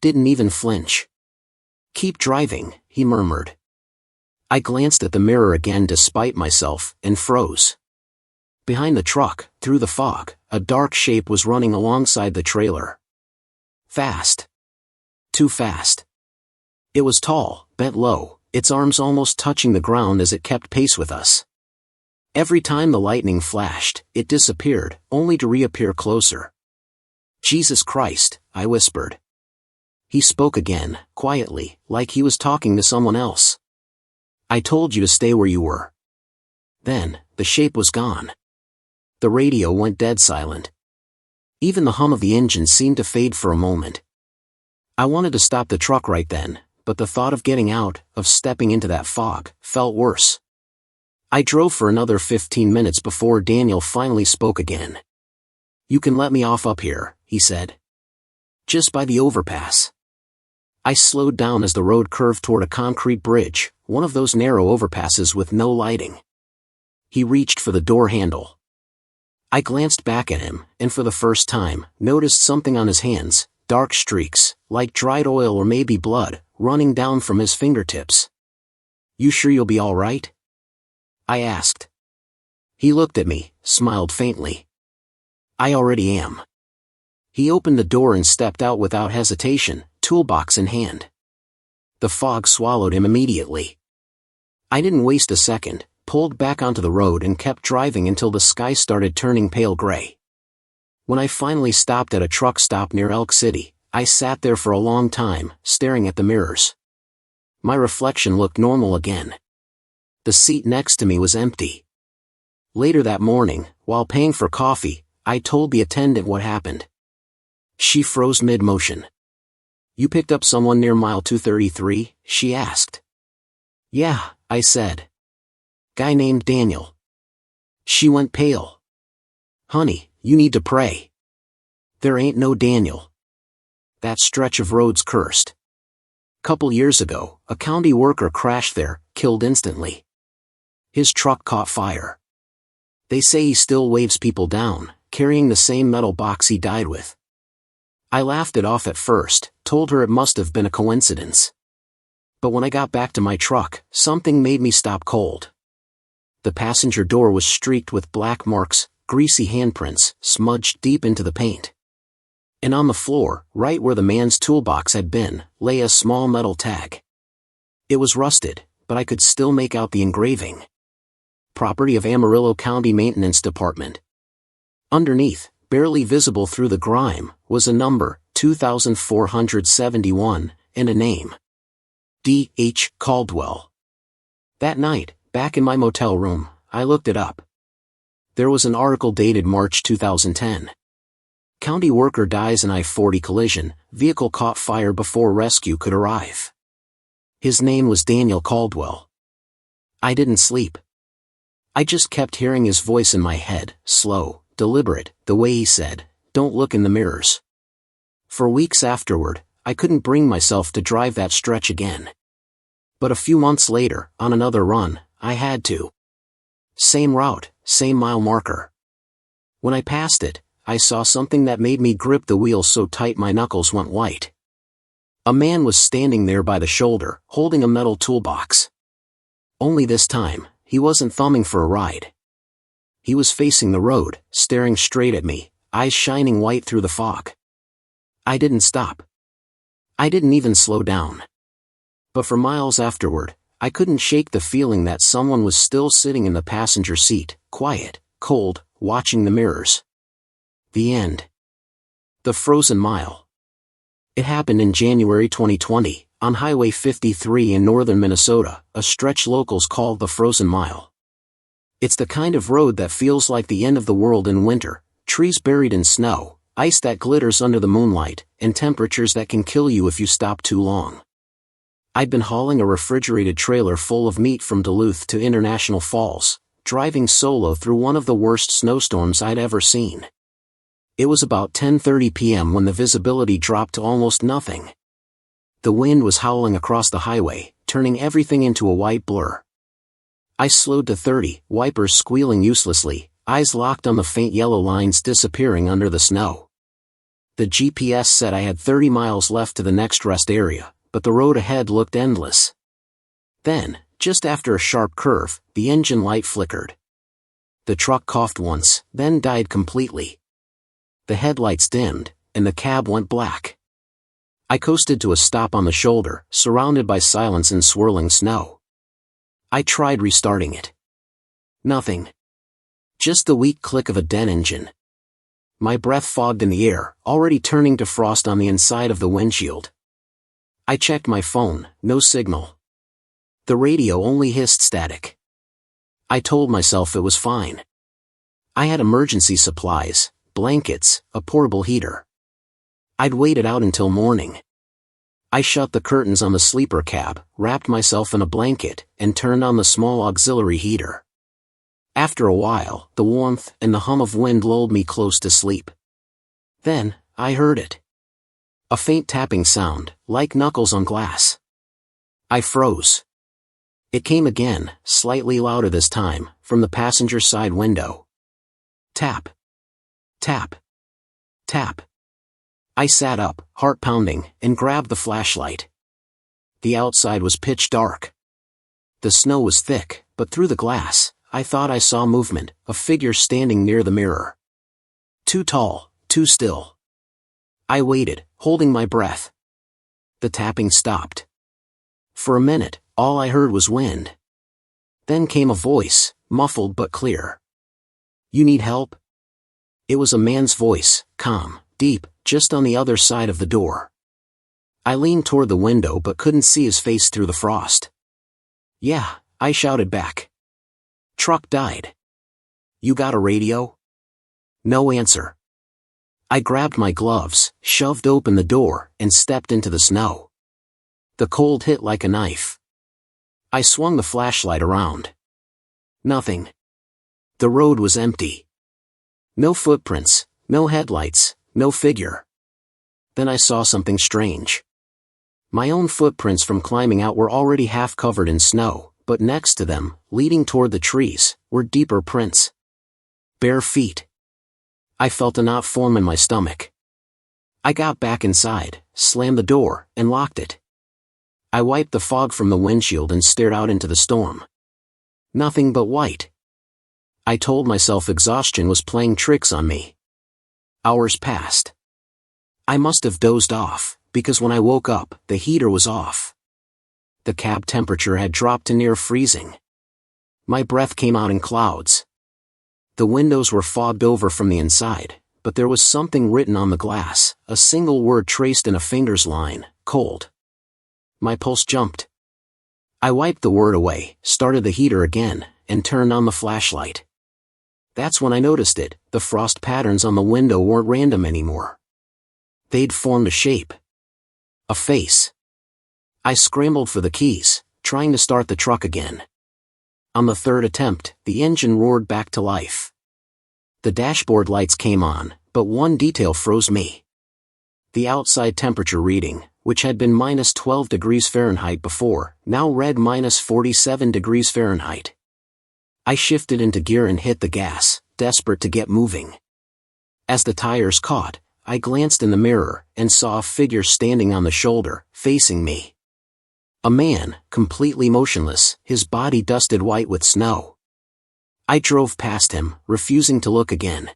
Didn't even flinch. "Keep driving," he murmured. I glanced at the mirror again despite myself, and froze. Behind the truck, through the fog, a dark shape was running alongside the trailer. Fast. Too fast. It was tall, bent low, its arms almost touching the ground as it kept pace with us. Every time the lightning flashed, it disappeared, only to reappear closer. "Jesus Christ," I whispered. He spoke again, quietly, like he was talking to someone else. "I told you to stay where you were." Then, the shape was gone. The radio went dead silent. Even the hum of the engine seemed to fade for a moment. I wanted to stop the truck right then, but the thought of getting out, of stepping into that fog, felt worse. I drove for another 15 minutes before Daniel finally spoke again. "You can let me off up here," he said. "Just by the overpass." I slowed down as the road curved toward a concrete bridge, one of those narrow overpasses with no lighting. He reached for the door handle. I glanced back at him, and for the first time, noticed something on his hands, dark streaks, like dried oil or maybe blood, running down from his fingertips. "You sure you'll be all right?" I asked. He looked at me, smiled faintly. "I already am." He opened the door and stepped out without hesitation, toolbox in hand. The fog swallowed him immediately. I didn't waste a second, pulled back onto the road and kept driving until the sky started turning pale gray. When I finally stopped at a truck stop near Elk City, I sat there for a long time, staring at the mirrors. My reflection looked normal again. The seat next to me was empty. Later that morning, while paying for coffee, I told the attendant what happened. She froze mid-motion. "You picked up someone near mile 233, she asked. "Yeah," I said. "Guy named Daniel." She went pale. "Honey, you need to pray. There ain't no Daniel. That stretch of road's cursed. Couple years ago, a county worker crashed there, killed instantly. His truck caught fire. They say he still waves people down, carrying the same metal box he died with." I laughed it off at first, told her it must have been a coincidence. But when I got back to my truck, something made me stop cold. The passenger door was streaked with black marks, greasy handprints, smudged deep into the paint. And on the floor, right where the man's toolbox had been, lay a small metal tag. It was rusted, but I could still make out the engraving. "Property of Amarillo County Maintenance Department." Underneath, barely visible through the grime, was a number, 2471, and a name. D. H. Caldwell. That night, back in my motel room, I looked it up. There was an article dated March 2010. County worker dies in I-40 collision, vehicle caught fire before rescue could arrive. His name was Daniel Caldwell. I didn't sleep. I just kept hearing his voice in my head, slow, deliberate, the way he said, "Don't look in the mirrors." For weeks afterward, I couldn't bring myself to drive that stretch again. But a few months later, on another run, I had to. Same route, same mile marker. When I passed it, I saw something that made me grip the wheel so tight my knuckles went white. A man was standing there by the shoulder, holding a metal toolbox. Only this time, he wasn't thumbing for a ride. He was facing the road, staring straight at me, eyes shining white through the fog. I didn't stop. I didn't even slow down. But for miles afterward, I couldn't shake the feeling that someone was still sitting in the passenger seat, quiet, cold, watching the mirrors. The end. The Frozen Mile. It happened in January 2020, on Highway 53 in northern Minnesota, a stretch locals call the Frozen Mile. It's the kind of road that feels like the end of the world in winter, trees buried in snow, ice that glitters under the moonlight, and temperatures that can kill you if you stop too long. I'd been hauling a refrigerated trailer full of meat from Duluth to International Falls, driving solo through one of the worst snowstorms I'd ever seen. It was about 10:30 p.m. when the visibility dropped to almost nothing. The wind was howling across the highway, turning everything into a white blur. I slowed to 30, wipers squealing uselessly, eyes locked on the faint yellow lines disappearing under the snow. The GPS said I had 30 miles left to the next rest area, but the road ahead looked endless. Then, just after a sharp curve, the engine light flickered. The truck coughed once, then died completely. The headlights dimmed, and the cab went black. I coasted to a stop on the shoulder, surrounded by silence and swirling snow. I tried restarting it. Nothing. Just the weak click of a dead engine. My breath fogged in the air, already turning to frost on the inside of the windshield. I checked my phone, no signal. The radio only hissed static. I told myself it was fine. I had emergency supplies, blankets, a portable heater. I'd wait it out until morning. I shut the curtains on the sleeper cab, wrapped myself in a blanket, and turned on the small auxiliary heater. After a while, the warmth and the hum of wind lulled me close to sleep. Then, I heard it. A faint tapping sound, like knuckles on glass. I froze. It came again, slightly louder this time, from the passenger side window. Tap. Tap. Tap. I sat up, heart pounding, and grabbed the flashlight. The outside was pitch dark. The snow was thick, but through the glass, I thought I saw movement, a figure standing near the mirror. Too tall, too still. I waited, holding my breath. The tapping stopped. For a minute, all I heard was wind. Then came a voice, muffled but clear. "You need help?" It was a man's voice, calm, deep, just on the other side of the door. I leaned toward the window but couldn't see his face through the frost. "Yeah," I shouted back. "Truck died." "You got a radio?" No answer. I grabbed my gloves, shoved open the door, and stepped into the snow. The cold hit like a knife. I swung the flashlight around. Nothing. The road was empty. No footprints, no headlights, no figure. Then I saw something strange. My own footprints from climbing out were already half covered in snow, but next to them, leading toward the trees, were deeper prints. Bare feet. I felt a knot form in my stomach. I got back inside, slammed the door, and locked it. I wiped the fog from the windshield and stared out into the storm. Nothing but white. I told myself exhaustion was playing tricks on me. Hours passed. I must have dozed off, because when I woke up, the heater was off. The cab temperature had dropped to near freezing. My breath came out in clouds. The windows were fogged over from the inside, but there was something written on the glass, a single word traced in a finger's line, cold. My pulse jumped. I wiped the word away, started the heater again, and turned on the flashlight. That's when I noticed it, the frost patterns on the window weren't random anymore. They'd formed a shape. A face. I scrambled for the keys, trying to start the truck again. On the third attempt, the engine roared back to life. The dashboard lights came on, but one detail froze me. The outside temperature reading, which had been minus 12 degrees Fahrenheit before, now read minus 47 degrees Fahrenheit. I shifted into gear and hit the gas, desperate to get moving. As the tires caught, I glanced in the mirror and saw a figure standing on the shoulder, facing me. A man, completely motionless, his body dusted white with snow. I drove past him, refusing to look again.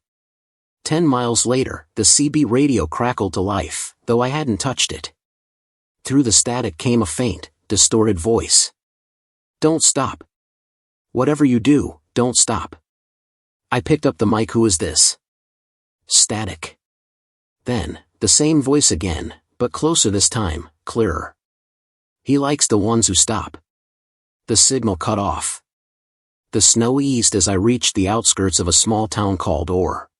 10 miles later, the CB radio crackled to life, though I hadn't touched it. Through the static came a faint, distorted voice. "Don't stop. Whatever you do, don't stop." I picked up the mic. "Who is this?" Static. Then, the same voice again, but closer this time, clearer. He likes the ones who stop. The signal cut off. The snow eased as I reached the outskirts of a small town called Orr.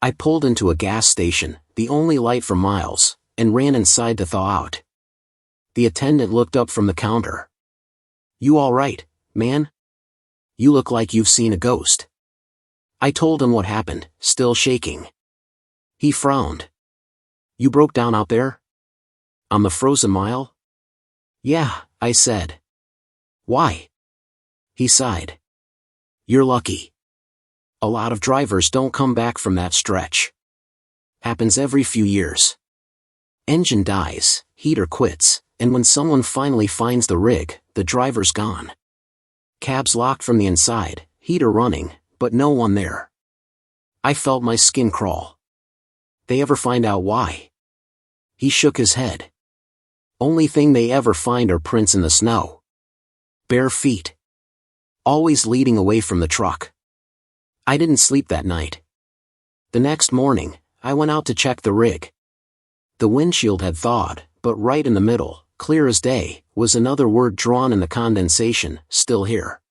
I pulled into a gas station, the only light for miles, and ran inside to thaw out. The attendant looked up from the counter. "You all right, man? You look like you've seen a ghost." I told him what happened, still shaking. He frowned. "You broke down out there? On the frozen mile?" "Yeah," I said. "Why?" He sighed. "You're lucky. A lot of drivers don't come back from that stretch. Happens every few years. Engine dies, heater quits, and when someone finally finds the rig, the driver's gone. Cab's locked from the inside, heater running, but no one there." I felt my skin crawl. "They ever find out why?" He shook his head. "Only thing they ever find are prints in the snow. Bare feet. Always leading away from the truck." I didn't sleep that night. The next morning, I went out to check the rig. The windshield had thawed, but right in the middle, clear as day, was another word drawn in the condensation, "Still here."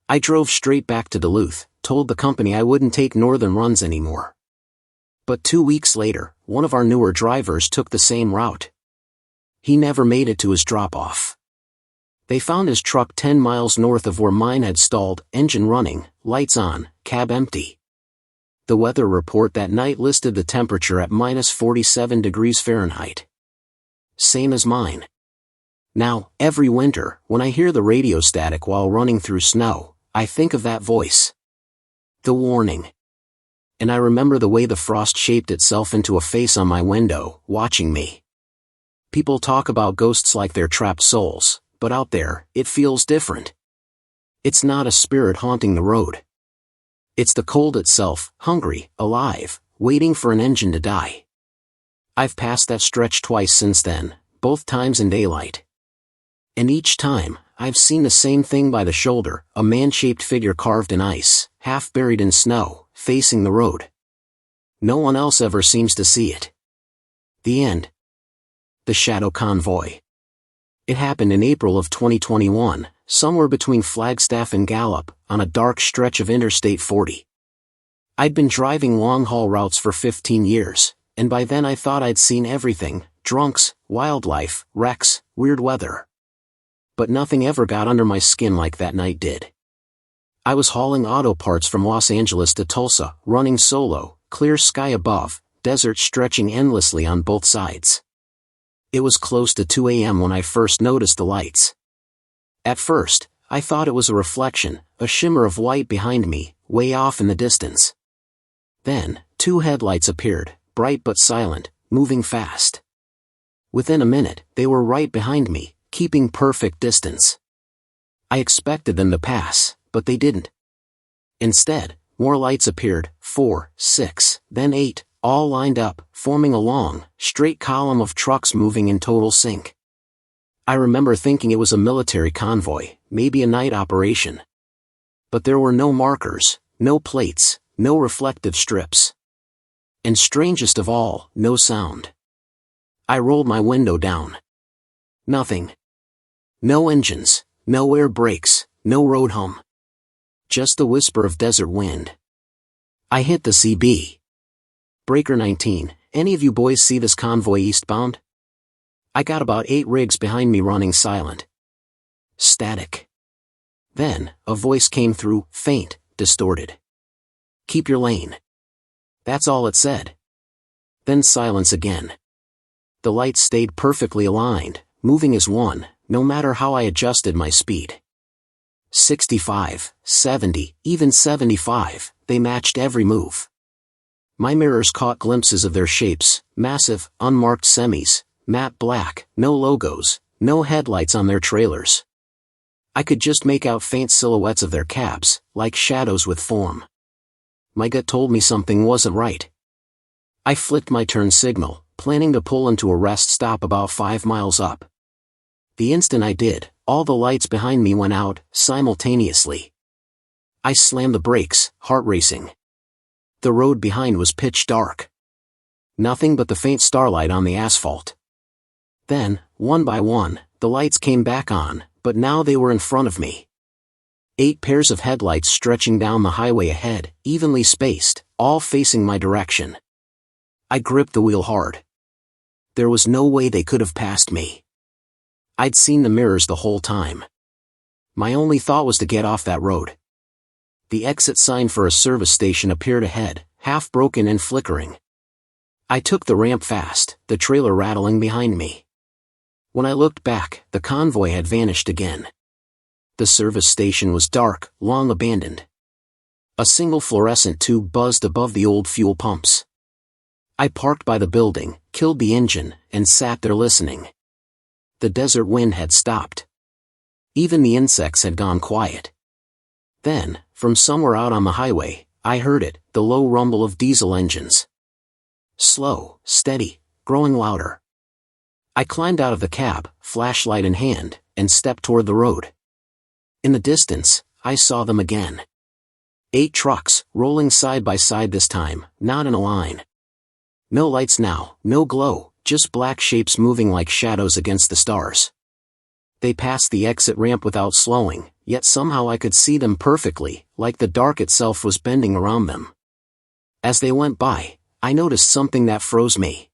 I drove straight back to Duluth, told the company I wouldn't take northern runs anymore. But 2 weeks later, one of our newer drivers took the same route. He never made it to his drop-off. They found his truck 10 miles north of where mine had stalled, engine running, lights on, cab empty. The weather report that night listed the temperature at minus 47 degrees Fahrenheit. Same as mine. Now, every winter, when I hear the radio static while running through snow, I think of that voice. The warning. And I remember the way the frost shaped itself into a face on my window, watching me. People talk about ghosts like they're trapped souls, but out there, it feels different. It's not a spirit haunting the road. It's the cold itself, hungry, alive, waiting for an engine to die. I've passed that stretch twice since then, both times in daylight. And each time, I've seen the same thing by the shoulder, a man-shaped figure carved in ice, half buried in snow, facing the road. No one else ever seems to see it. The end. The Shadow Convoy. It happened in April of 2021, somewhere between Flagstaff and Gallup, on a dark stretch of Interstate 40. I'd been driving long-haul routes for 15 years, and by then I thought I'd seen everything: drunks, wildlife, wrecks, weird weather. But nothing ever got under my skin like that night did. I was hauling auto parts from Los Angeles to Tulsa, running solo, clear sky above, desert stretching endlessly on both sides. It was close to 2 a.m. when I first noticed the lights. At first, I thought it was a reflection, a shimmer of white behind me, way off in the distance. Then, 2 headlights appeared, bright but silent, moving fast. Within a minute, they were right behind me, keeping perfect distance. I expected them to pass, but they didn't. Instead, more lights appeared, 4, 6, then 8, all lined up, forming a long, straight column of trucks moving in total sync. I remember thinking it was a military convoy, maybe a night operation. But there were no markers, no plates, no reflective strips. And strangest of all, no sound. I rolled my window down. Nothing. No engines, no air brakes, no road hum. Just the whisper of desert wind. I hit the CB. Breaker 19, any of you boys see this convoy eastbound? I got about 8 rigs behind me running silent. Static. Then, a voice came through, faint, distorted. "Keep your lane." That's all it said. Then silence again. The lights stayed perfectly aligned, moving as one, no matter how I adjusted my speed. 65, 70, even 75, they matched every move. My mirrors caught glimpses of their shapes, massive, unmarked semis, matte black, no logos, no headlights on their trailers. I could just make out faint silhouettes of their cabs, like shadows with form. My gut told me something wasn't right. I flicked my turn signal, planning to pull into a rest stop about 5 miles up. The instant I did, all the lights behind me went out, simultaneously. I slammed the brakes, heart racing. The road behind was pitch dark. Nothing but the faint starlight on the asphalt. Then, one by one, the lights came back on, but now they were in front of me. 8 pairs of headlights stretching down the highway ahead, evenly spaced, all facing my direction. I gripped the wheel hard. There was no way they could have passed me. I'd seen the mirrors the whole time. My only thought was to get off that road. The exit sign for a service station appeared ahead, half broken and flickering. I took the ramp fast, the trailer rattling behind me. When I looked back, the convoy had vanished again. The service station was dark, long abandoned. A single fluorescent tube buzzed above the old fuel pumps. I parked by the building, killed the engine, and sat there listening. The desert wind had stopped. Even the insects had gone quiet. Then, from somewhere out on the highway, I heard it, the low rumble of diesel engines. Slow, steady, growing louder. I climbed out of the cab, flashlight in hand, and stepped toward the road. In the distance, I saw them again. 8 trucks, rolling side by side this time, not in a line. No lights now, no glow, just black shapes moving like shadows against the stars. They passed the exit ramp without slowing, yet somehow I could see them perfectly, like the dark itself was bending around them. As they went by, I noticed something that froze me.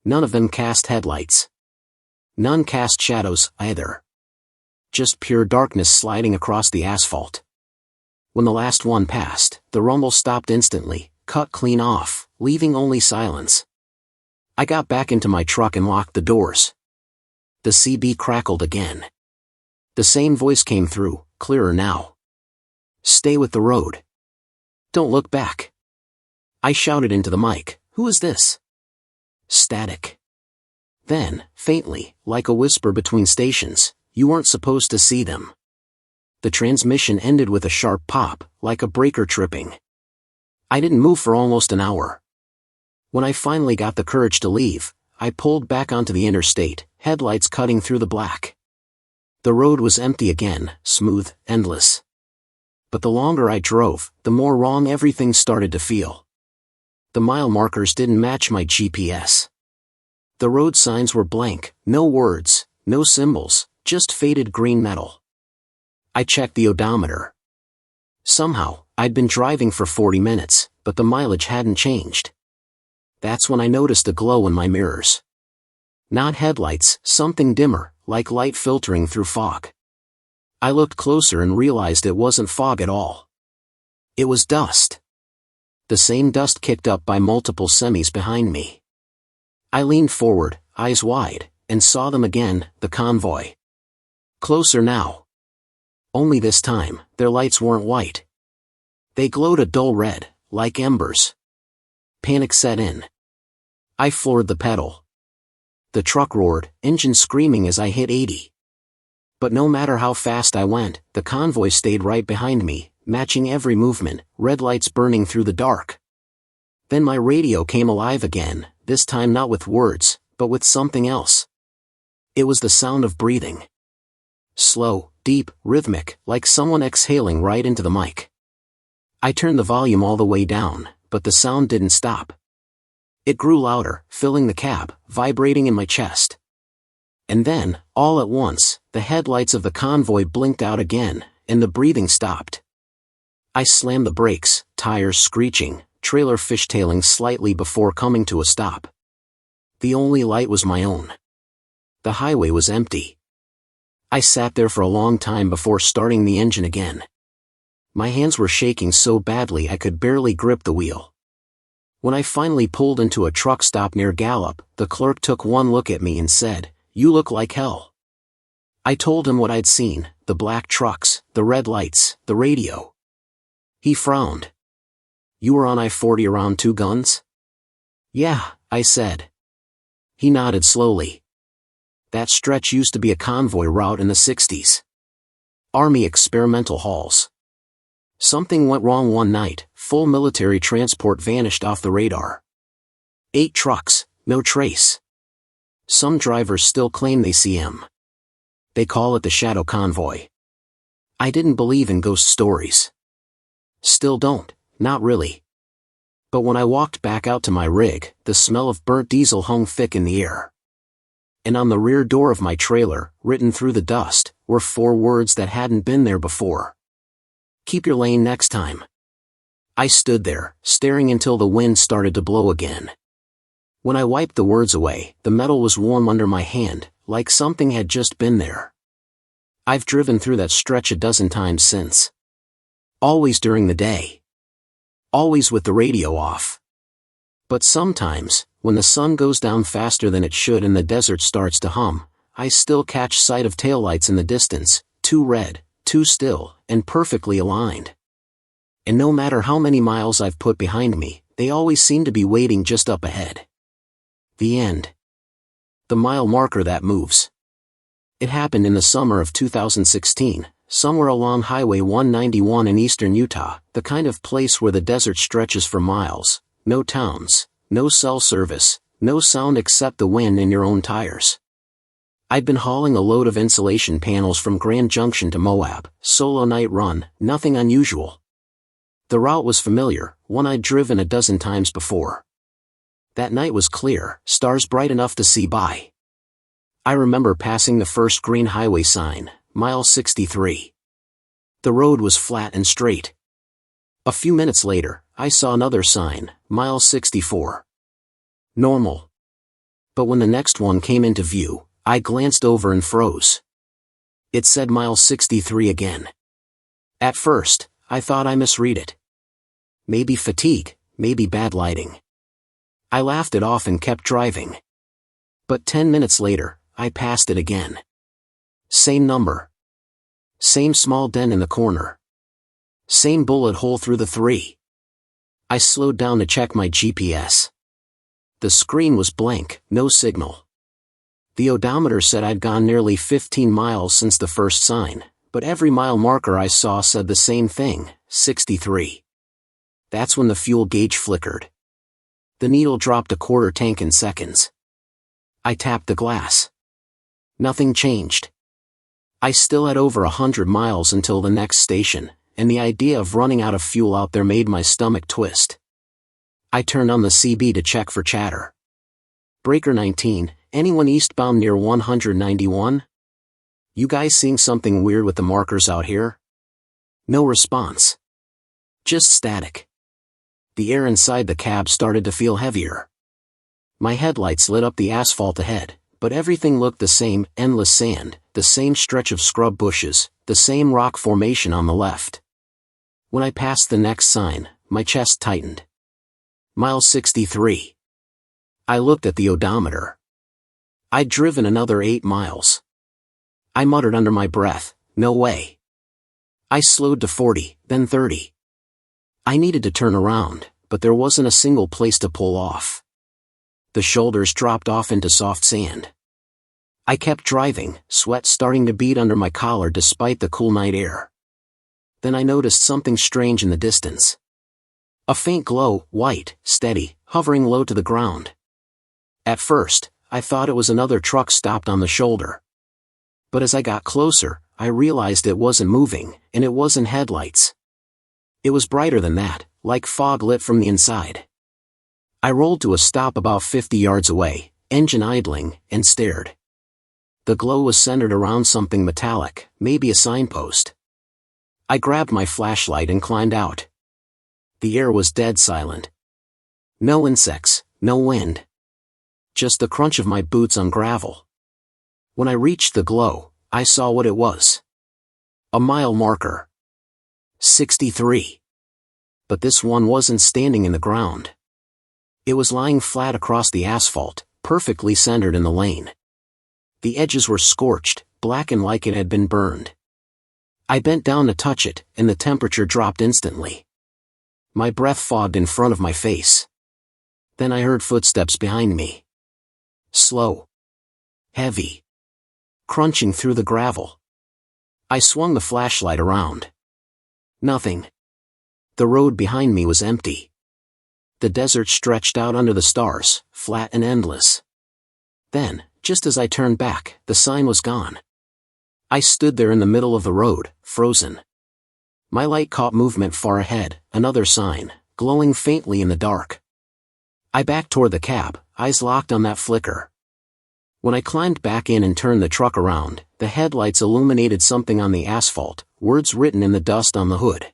None of them cast headlights. None cast shadows, either. Just pure darkness sliding across the asphalt. When the last one passed, the rumble stopped instantly, cut clean off, leaving only silence. I got back into my truck and locked the doors. The CB crackled again. The same voice came through, clearer now. Stay with the road. Don't look back. I shouted into the mic, who is this? Static. Then, faintly, like a whisper between stations, you weren't supposed to see them. The transmission ended with a sharp pop, like a breaker tripping. I didn't move for almost an hour. When I finally got the courage to leave, I pulled back onto the interstate, headlights cutting through the black. The road was empty again, smooth, endless. But the longer I drove, the more wrong everything started to feel. The mile markers didn't match my GPS. The road signs were blank, no words, no symbols, just faded green metal. I checked the odometer. Somehow, I'd been driving for 40 minutes, but the mileage hadn't changed. That's when I noticed a glow in my mirrors. Not headlights, something dimmer, like light filtering through fog. I looked closer and realized it wasn't fog at all. It was dust. The same dust kicked up by multiple semis behind me. I leaned forward, eyes wide, and saw them again, the convoy. Closer now. Only this time, their lights weren't white. They glowed a dull red, like embers. Panic set in. I floored the pedal. The truck roared, engine screaming as I hit 80. But no matter how fast I went, the convoy stayed right behind me, matching every movement, red lights burning through the dark. Then my radio came alive again, this time not with words, but with something else. It was the sound of breathing. Slow, deep, rhythmic, like someone exhaling right into the mic. I turned the volume all the way down, but the sound didn't stop. It grew louder, filling the cab, vibrating in my chest. And then, all at once, the headlights of the convoy blinked out again, and the breathing stopped. I slammed the brakes, tires screeching, trailer fishtailing slightly before coming to a stop. The only light was my own. The highway was empty. I sat there for a long time before starting the engine again. My hands were shaking so badly I could barely grip the wheel. When I finally pulled into a truck stop near Gallup, the clerk took one look at me and said, "You look like hell." I told him what I'd seen, the black trucks, the red lights, the radio. He frowned. "You were on I-40 around 2 guns?" "Yeah," I said. He nodded slowly. That stretch used to be a convoy route in the 60s. Army experimental halls. Something went wrong one night, full military transport vanished off the radar. 8 trucks, no trace. Some drivers still claim they see him. They call it the shadow convoy. I didn't believe in ghost stories. Still don't, not really. But when I walked back out to my rig, the smell of burnt diesel hung thick in the air. And on the rear door of my trailer, written through the dust, were 4 words that hadn't been there before. Keep your lane next time. I stood there, staring until the wind started to blow again. When I wiped the words away, the metal was warm under my hand, like something had just been there. I've driven through that stretch a dozen times since. Always during the day. Always with the radio off. But sometimes, when the sun goes down faster than it should and the desert starts to hum, I still catch sight of taillights in the distance, too red, too still, and perfectly aligned. And no matter how many miles I've put behind me, they always seem to be waiting just up ahead. The end. The mile marker that moves. It happened in the summer of 2016, somewhere along Highway 191 in eastern Utah, the kind of place where the desert stretches for miles, no towns, no cell service, no sound except the wind in your own tires. I'd been hauling a load of insulation panels from Grand Junction to Moab, solo night run, nothing unusual. The route was familiar, one I'd driven a dozen times before. That night was clear, stars bright enough to see by. I remember passing the first green highway sign, mile 63. The road was flat and straight. A few minutes later, I saw another sign, mile 64. Normal. But when the next one came into view, I glanced over and froze. It said mile 63 again. At first, I thought I misread it. Maybe fatigue, maybe bad lighting. I laughed it off and kept driving. But 10 minutes later, I passed it again. Same number. Same small dent in the corner. Same bullet hole through the 3. I slowed down to check my GPS. The screen was blank, no signal. The odometer said I'd gone nearly 15 miles since the first sign, but every mile marker I saw said the same thing, 63. That's when the fuel gauge flickered. The needle dropped a quarter tank in seconds. I tapped the glass. Nothing changed. I still had over 100 miles until the next station, and the idea of running out of fuel out there made my stomach twist. I turned on the CB to check for chatter. Breaker 19, anyone eastbound near 191? You guys seeing something weird with the markers out here? No response. Just static. The air inside the cab started to feel heavier. My headlights lit up the asphalt ahead, but everything looked the same, endless sand, the same stretch of scrub bushes, the same rock formation on the left. When I passed the next sign, my chest tightened. Mile 63. I looked at the odometer. I'd driven another 8 miles. I muttered under my breath, no way. I slowed to 40, then 30. I needed to turn around, but there wasn't a single place to pull off. The shoulders dropped off into soft sand. I kept driving, sweat starting to bead under my collar despite the cool night air. Then I noticed something strange in the distance. A faint glow, white, steady, hovering low to the ground. At first, I thought it was another truck stopped on the shoulder. But as I got closer, I realized it wasn't moving, and it wasn't headlights. It was brighter than that, like fog lit from the inside. I rolled to a stop about 50 yards away, engine idling, and stared. The glow was centered around something metallic, maybe a signpost. I grabbed my flashlight and climbed out. The air was dead silent. No insects, no wind. Just the crunch of my boots on gravel. When I reached the glow, I saw what it was. A mile marker. 63. But this one wasn't standing in the ground. It was lying flat across the asphalt, perfectly centered in the lane. The edges were scorched, blackened like it had been burned. I bent down to touch it, and the temperature dropped instantly. My breath fogged in front of my face. Then I heard footsteps behind me. Slow. Heavy. Crunching through the gravel. I swung the flashlight around. Nothing. The road behind me was empty. The desert stretched out under the stars, flat and endless. Then, just as I turned back, the sign was gone. I stood there in the middle of the road, frozen. My light caught movement far ahead, another sign, glowing faintly in the dark. I backed toward the cab, eyes locked on that flicker. When I climbed back in and turned the truck around, the headlights illuminated something on the asphalt, words written in the dust on the hood.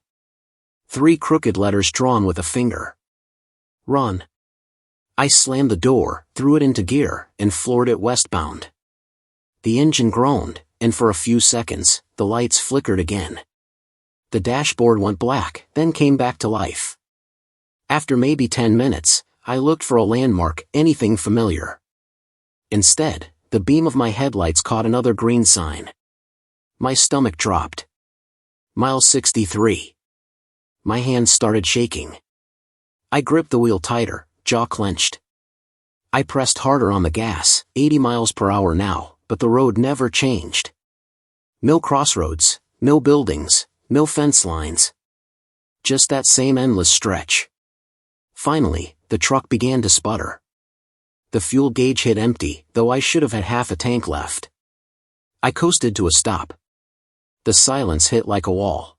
3 crooked letters drawn with a finger. Run. I slammed the door, threw it into gear, and floored it westbound. The engine groaned, and for a few seconds, the lights flickered again. The dashboard went black, then came back to life. After maybe 10 minutes, I looked for a landmark, anything familiar. Instead, the beam of my headlights caught another green sign. My stomach dropped. Mile 63. My hands started shaking. I gripped the wheel tighter, jaw clenched. I pressed harder on the gas, 80 miles per hour now, but the road never changed. No crossroads, no buildings, no fence lines. Just that same endless stretch. Finally, the truck began to sputter. The fuel gauge hit empty, though I should have had half a tank left. I coasted to a stop. The silence hit like a wall.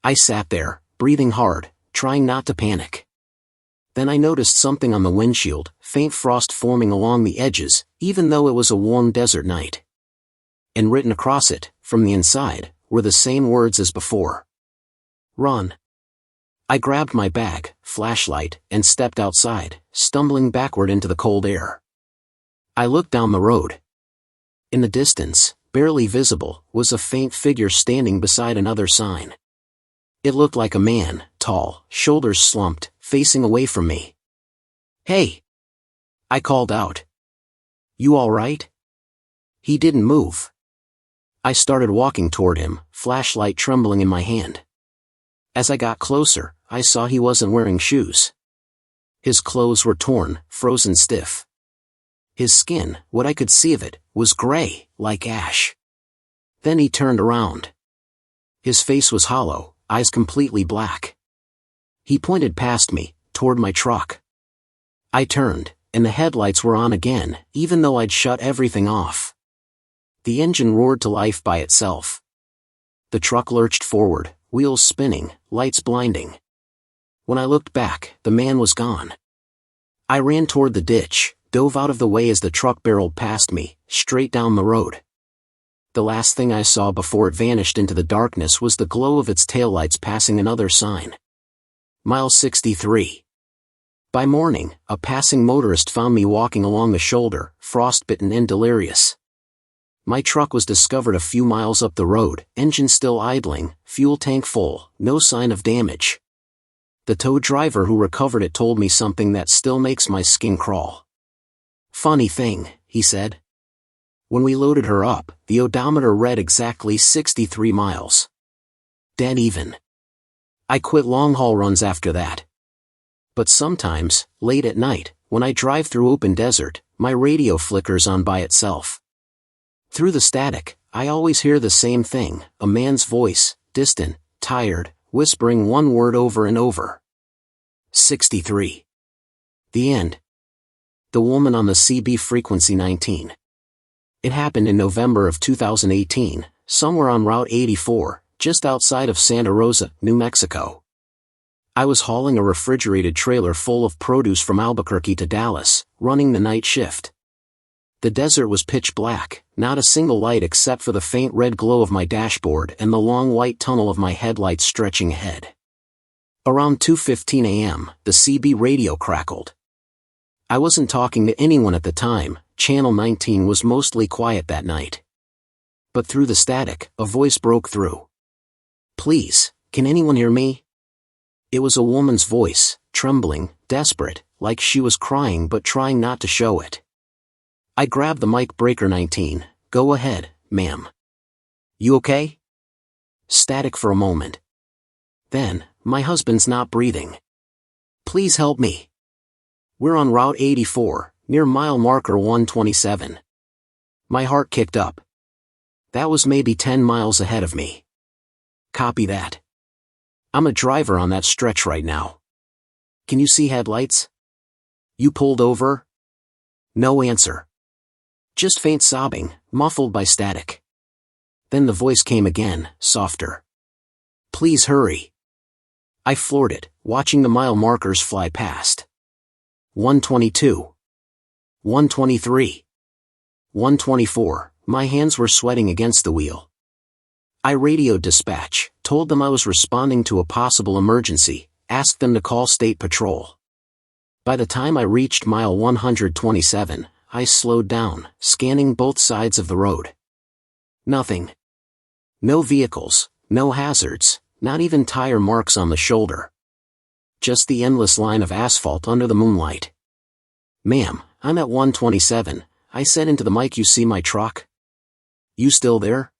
I sat there, breathing hard, trying not to panic. Then I noticed something on the windshield, faint frost forming along the edges, even though it was a warm desert night. And written across it, from the inside, were the same words as before. Run. I grabbed my bag, flashlight, and stepped outside, stumbling backward into the cold air. I looked down the road. In the distance, barely visible, was a faint figure standing beside another sign. It looked like a man, tall, shoulders slumped, facing away from me. Hey! I called out. You all right? He didn't move. I started walking toward him, flashlight trembling in my hand. As I got closer, I saw he wasn't wearing shoes. His clothes were torn, frozen stiff. His skin, what I could see of it, was gray, like ash. Then he turned around. His face was hollow, eyes completely black. He pointed past me, toward my truck. I turned, and the headlights were on again, even though I'd shut everything off. The engine roared to life by itself. The truck lurched forward, wheels spinning, lights blinding. When I looked back, the man was gone. I ran toward the ditch, dove out of the way as the truck barreled past me, straight down the road. The last thing I saw before it vanished into the darkness was the glow of its taillights passing another sign. Mile 63. By morning, a passing motorist found me walking along the shoulder, frostbitten and delirious. My truck was discovered a few miles up the road, engine still idling, fuel tank full, no sign of damage. The tow driver who recovered it told me something that still makes my skin crawl. Funny thing, he said. When we loaded her up, the odometer read exactly 63 miles. Dead even. I quit long-haul runs after that. But sometimes, late at night, when I drive through open desert, my radio flickers on by itself. Through the static, I always hear the same thing, a man's voice, distant, tired, whispering one word over and over. 63. The end. The woman on the CB frequency 19. It happened in November of 2018, somewhere on Route 84, just outside of Santa Rosa, New Mexico. I was hauling a refrigerated trailer full of produce from Albuquerque to Dallas, running the night shift. The desert was pitch black, not a single light except for the faint red glow of my dashboard and the long white tunnel of my headlights stretching ahead. Around 2:15 a.m., the CB radio crackled. I wasn't talking to anyone at the time, Channel 19 was mostly quiet that night. But through the static, a voice broke through. Please, can anyone hear me? It was a woman's voice, trembling, desperate, like she was crying but trying not to show it. I grabbed the mic. Breaker 19, go ahead, ma'am. You okay? Static for a moment. Then, my husband's not breathing. Please help me. We're on Route 84, near mile marker 127. My heart kicked up. That was maybe 10 miles ahead of me. Copy that. I'm a driver on that stretch right now. Can you see headlights? You pulled over? No answer. Just faint sobbing, muffled by static. Then the voice came again, softer. Please hurry. I floored it, watching the mile markers fly past. 122. 123. 124. My hands were sweating against the wheel. I radioed dispatch, told them I was responding to a possible emergency, asked them to call State Patrol. By the time I reached mile 127, I slowed down, scanning both sides of the road. Nothing. No vehicles, no hazards, not even tire marks on the shoulder. Just the endless line of asphalt under the moonlight. "Ma'am, I'm at 127, I said into the mic. "You see my truck? You still there?"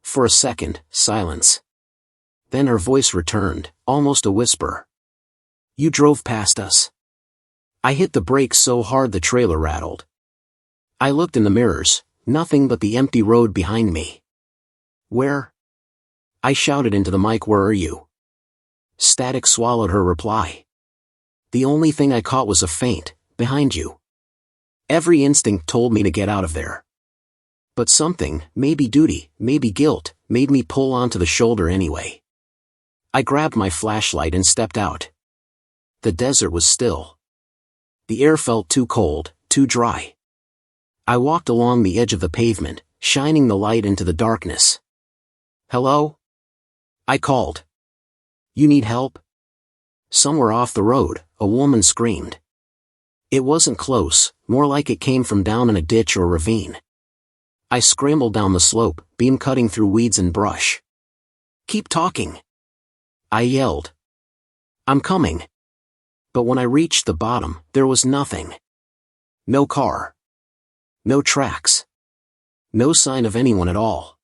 For a second, silence. Then her voice returned, almost a whisper. "You drove past us." I hit the brakes so hard the trailer rattled. I looked in the mirrors, nothing but the empty road behind me. "Where?" I shouted into the mic. "Where are you?" Static swallowed her reply. "The only thing I caught was a faint, behind you." Every instinct told me to get out of there. But something, maybe duty, maybe guilt, made me pull onto the shoulder anyway. I grabbed my flashlight and stepped out. The desert was still. The air felt too cold, too dry. I walked along the edge of the pavement, shining the light into the darkness. "Hello?" I called. "You need help?" Somewhere off the road, a woman screamed. It wasn't close, more like it came from down in a ditch or ravine. I scrambled down the slope, beam cutting through weeds and brush. "Keep talking," I yelled. "I'm coming." But when I reached the bottom, there was nothing. No car. No tracks. No sign of anyone at all.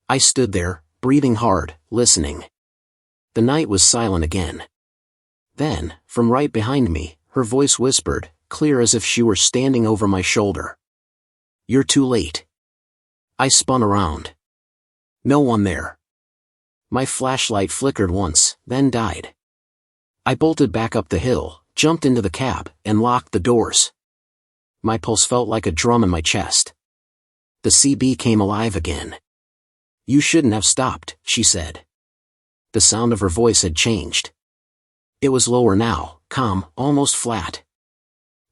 I stood there, breathing hard, listening. The night was silent again. Then, from right behind me, her voice whispered, clear as if she were standing over my shoulder. "You're too late." I spun around. No one there. My flashlight flickered once, then died. I bolted back up the hill, jumped into the cab, and locked the doors. My pulse felt like a drum in my chest. The CB came alive again. "You shouldn't have stopped," she said. The sound of her voice had changed. It was lower now, calm, almost flat.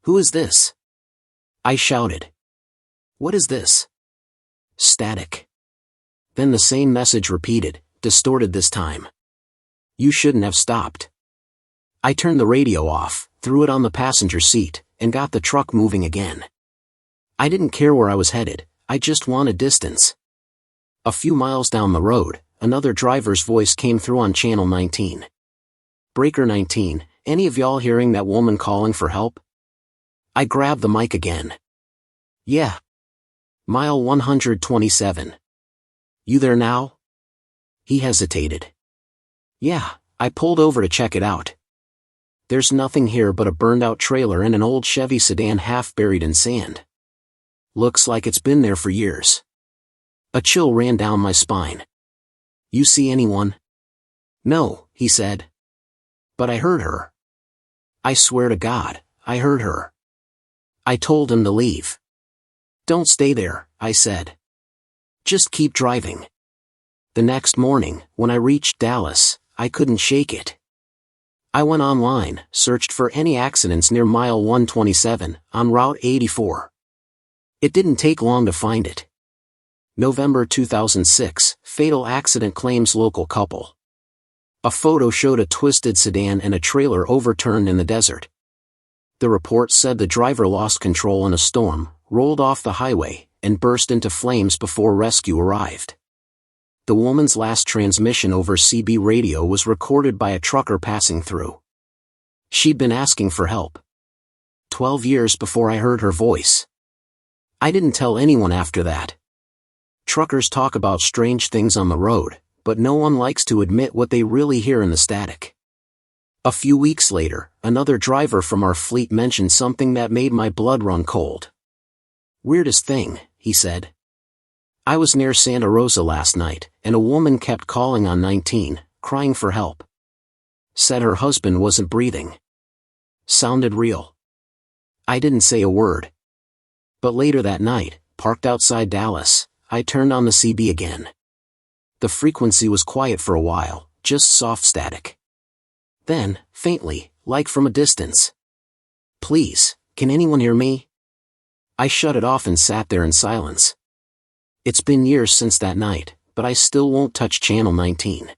"Who is this?" I shouted. "What is this?" Static. Then the same message repeated, distorted this time. "You shouldn't have stopped." I turned the radio off, threw it on the passenger seat, and got the truck moving again. I didn't care where I was headed, I just wanted distance. A few miles down the road, another driver's voice came through on channel 19. "Breaker 19, any of y'all hearing that woman calling for help?" I grabbed the mic again. "Yeah. Mile 127. You there now?" He hesitated. "Yeah, I pulled over to check it out. There's nothing here but a burned-out trailer and an old Chevy sedan half buried in sand. Looks like it's been there for years." A chill ran down my spine. "You see anyone?" "No," he said. "But I heard her. I swear to God, I heard her." I told him to leave. "Don't stay there," I said. "Just keep driving." The next morning, when I reached Dallas, I couldn't shake it. I went online, searched for any accidents near mile 127, on Route 84. It didn't take long to find it. November 2006, fatal accident claims local couple. A photo showed a twisted sedan and a trailer overturned in the desert. The report said the driver lost control in a storm, rolled off the highway, and burst into flames before rescue arrived. The woman's last transmission over CB radio was recorded by a trucker passing through. She'd been asking for help. 12 years before I heard her voice. I didn't tell anyone after that. Truckers talk about strange things on the road, but no one likes to admit what they really hear in the static. A few weeks later, another driver from our fleet mentioned something that made my blood run cold. "Weirdest thing," he said. "I was near Santa Rosa last night, and a woman kept calling on 19, crying for help. Said her husband wasn't breathing. Sounded real." I didn't say a word. But later that night, parked outside Dallas, I turned on the CB again. The frequency was quiet for a while, just soft static. Then, faintly, like from a distance. "Please, can anyone hear me?" I shut it off and sat there in silence. It's been years since that night, but I still won't touch Channel 19.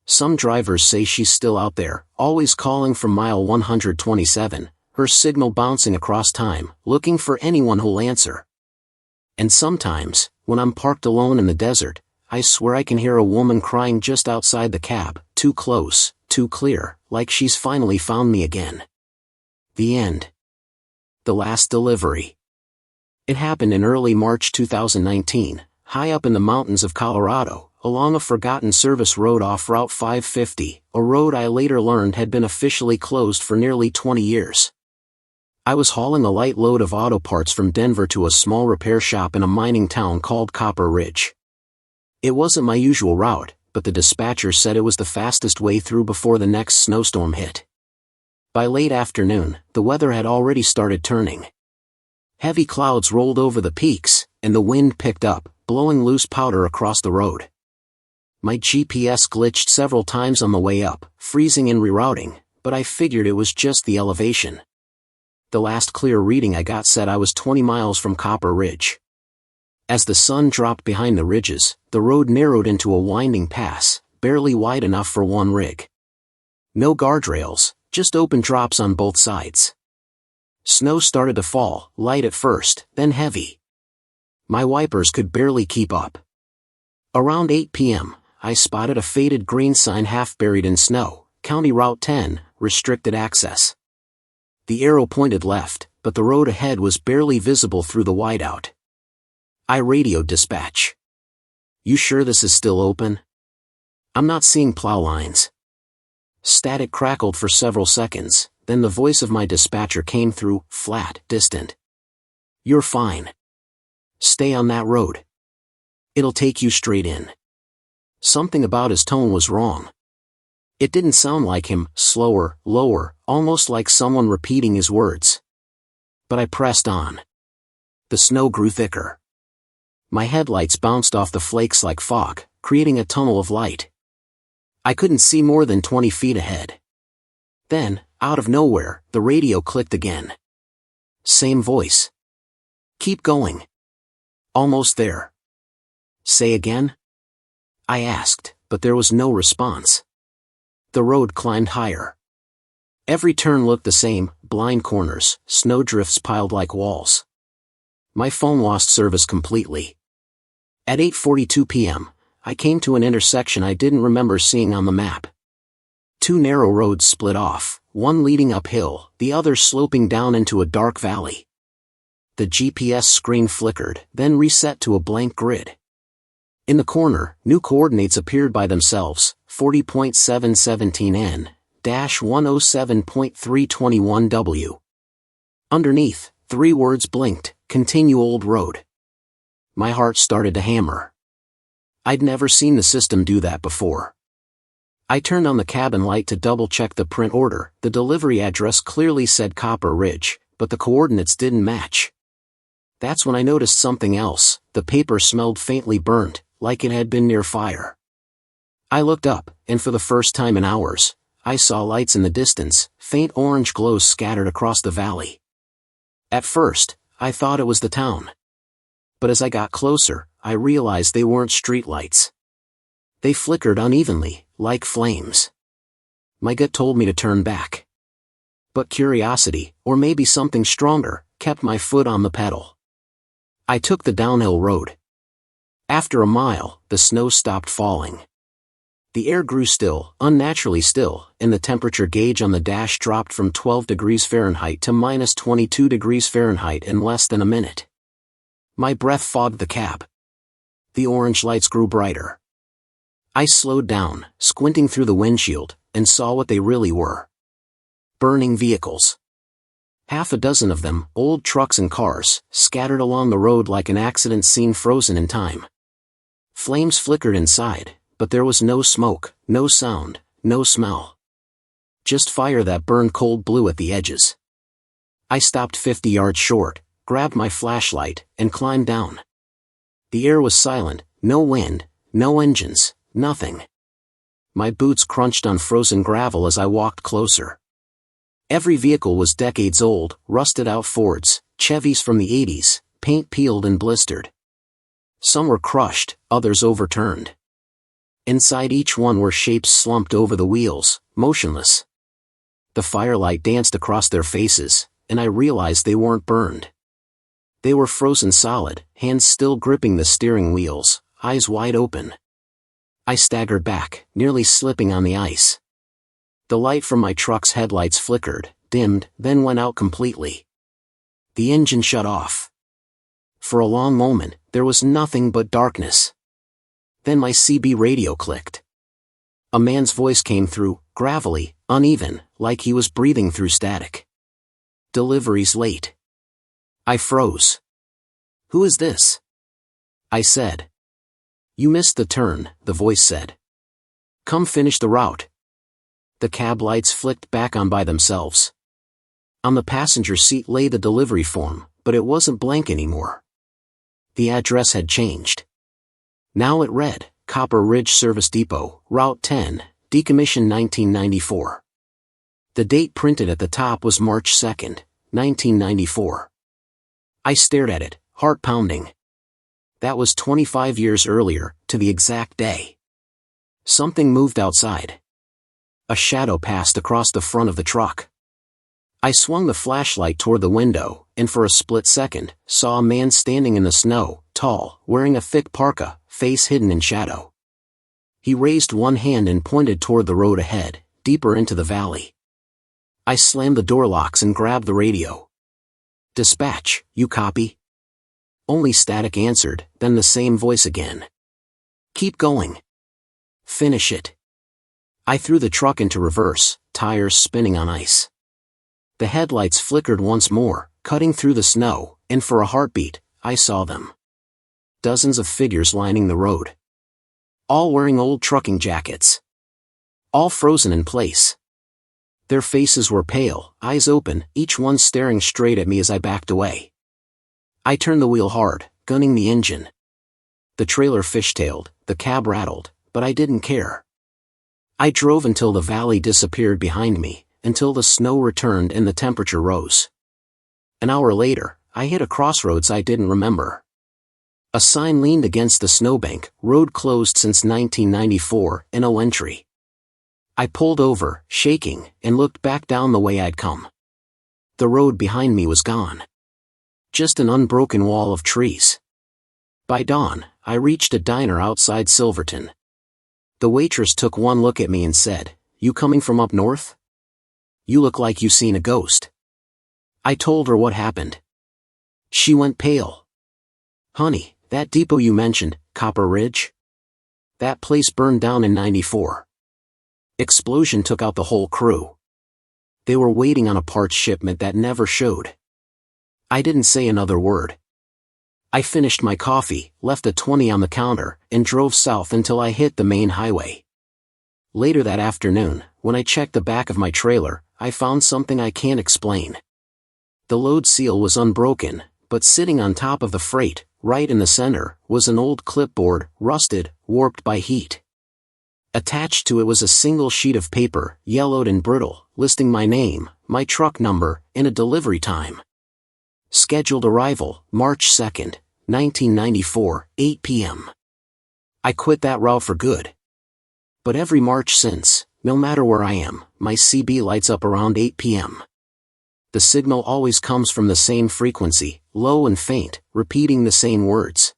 Some drivers say she's still out there, always calling from mile 127, her signal bouncing across time, looking for anyone who'll answer. And sometimes, when I'm parked alone in the desert, I swear I can hear a woman crying just outside the cab, too close, too clear, like she's finally found me again. The end. The last delivery. It happened in early March 2019, high up in the mountains of Colorado, along a forgotten service road off Route 550, a road I later learned had been officially closed for nearly 20 years. I was hauling a light load of auto parts from Denver to a small repair shop in a mining town called Copper Ridge. It wasn't my usual route, but the dispatcher said it was the fastest way through before the next snowstorm hit. By late afternoon, the weather had already started turning. Heavy clouds rolled over the peaks, and the wind picked up, blowing loose powder across the road. My GPS glitched several times on the way up, freezing and rerouting, but I figured it was just the elevation. The last clear reading I got said I was 20 miles from Copper Ridge. As the sun dropped behind the ridges, the road narrowed into a winding pass, barely wide enough for one rig. No guardrails, just open drops on both sides. Snow started to fall, light at first, then heavy. My wipers could barely keep up. Around 8 p.m., I spotted a faded green sign half buried in snow, County Route 10, restricted access. The arrow pointed left, but the road ahead was barely visible through the whiteout. I radioed dispatch. "You sure this is still open? I'm not seeing plow lines." Static crackled for several seconds, then the voice of my dispatcher came through, flat, distant. "You're fine. Stay on that road. It'll take you straight in." Something about his tone was wrong. It didn't sound like him, slower, lower, almost like someone repeating his words. But I pressed on. The snow grew thicker. My headlights bounced off the flakes like fog, creating a tunnel of light. I couldn't see more than 20 feet ahead. Then, out of nowhere, the radio clicked again. Same voice. "Keep going. Almost there." "Say again?" I asked, but there was no response. The road climbed higher. Every turn looked the same, blind corners, snowdrifts piled like walls. My phone lost service completely. At 8:42 p.m., I came to an intersection I didn't remember seeing on the map. Two narrow roads split off, one leading uphill, the other sloping down into a dark valley. The GPS screen flickered, then reset to a blank grid. In the corner, new coordinates appeared by themselves, 40.717N-107.321W. Underneath, 3 words blinked, "Continue old road." My heart started to hammer. I'd never seen the system do that before. I turned on the cabin light to double-check the print order. The delivery address clearly said Copper Ridge, but the coordinates didn't match. That's when I noticed something else. The paper smelled faintly burnt, like it had been near fire. I looked up, and for the first time in hours, I saw lights in the distance, faint orange glows scattered across the valley. At first, I thought it was the town. But as I got closer, I realized they weren't streetlights. They flickered unevenly, like flames. My gut told me to turn back. But curiosity, or maybe something stronger, kept my foot on the pedal. I took the downhill road. After a mile, the snow stopped falling. The air grew still, unnaturally still, and the temperature gauge on the dash dropped from 12 degrees Fahrenheit to minus 22 degrees Fahrenheit in less than a minute. My breath fogged the cab. The orange lights grew brighter. I slowed down, squinting through the windshield, and saw what they really were. Burning vehicles. Half a dozen of them, old trucks and cars, scattered along the road like an accident scene frozen in time. Flames flickered inside, but there was no smoke, no sound, no smell. Just fire that burned cold blue at the edges. I stopped 50 yards short, grabbed my flashlight, and climbed down. The air was silent, no wind, no engines, nothing. My boots crunched on frozen gravel as I walked closer. Every vehicle was decades old, rusted-out Fords, Chevys from the 80s, paint peeled and blistered. Some were crushed, others overturned. Inside each one were shapes slumped over the wheels, motionless. The firelight danced across their faces, and I realized they weren't burned. They were frozen solid, hands still gripping the steering wheels, eyes wide open. I staggered back, nearly slipping on the ice. The light from my truck's headlights flickered, dimmed, then went out completely. The engine shut off. For a long moment, there was nothing but darkness. Then my CB radio clicked. A man's voice came through, gravelly, uneven, like he was breathing through static. "Delivery's late." I froze. "Who is this?" I said. "You missed the turn," the voice said. "Come finish the route." The cab lights flicked back on by themselves. On the passenger seat lay the delivery form, but it wasn't blank anymore. The address had changed. Now it read, Copper Ridge Service Depot, Route 10, decommissioned 1994. The date printed at the top was March 2nd, 1994. I stared at it, heart pounding. That was 25 years earlier, to the exact day. Something moved outside. A shadow passed across the front of the truck. I swung the flashlight toward the window, and for a split second, saw a man standing in the snow, tall, wearing a thick parka, face hidden in shadow. He raised one hand and pointed toward the road ahead, deeper into the valley. I slammed the door locks and grabbed the radio. "Dispatch, you copy?" Only static answered, then the same voice again. "Keep going. Finish it." I threw the truck into reverse, tires spinning on ice. The headlights flickered once more, cutting through the snow, and for a heartbeat, I saw them. Dozens of figures lining the road. All wearing old trucking jackets. All frozen in place. Their faces were pale, eyes open, each one staring straight at me as I backed away. I turned the wheel hard, gunning the engine. The trailer fishtailed, the cab rattled, but I didn't care. I drove until the valley disappeared behind me, until the snow returned and the temperature rose. An hour later, I hit a crossroads I didn't remember. A sign leaned against the snowbank, "Road closed since 1994, no entry." I pulled over, shaking, and looked back down the way I'd come. The road behind me was gone. Just an unbroken wall of trees. By dawn, I reached a diner outside Silverton. The waitress took one look at me and said, "You coming from up north? You look like you seen a ghost." I told her what happened. She went pale. "Honey, that depot you mentioned, Copper Ridge? That place burned down in 94. Explosion took out the whole crew. They were waiting on a parts shipment that never showed." I didn't say another word. I finished my coffee, left a 20 on the counter, and drove south until I hit the main highway. Later that afternoon, when I checked the back of my trailer, I found something I can't explain. The load seal was unbroken, but sitting on top of the freight, right in the center, was an old clipboard, rusted, warped by heat. Attached to it was a single sheet of paper, yellowed and brittle, listing my name, my truck number, and a delivery time. Scheduled arrival, March 2nd, 1994, 8 p.m. I quit that route for good. But every March since, no matter where I am, my CB lights up around 8 p.m. The signal always comes from the same frequency, low and faint, repeating the same words.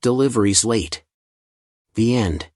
"Delivery's late." The end.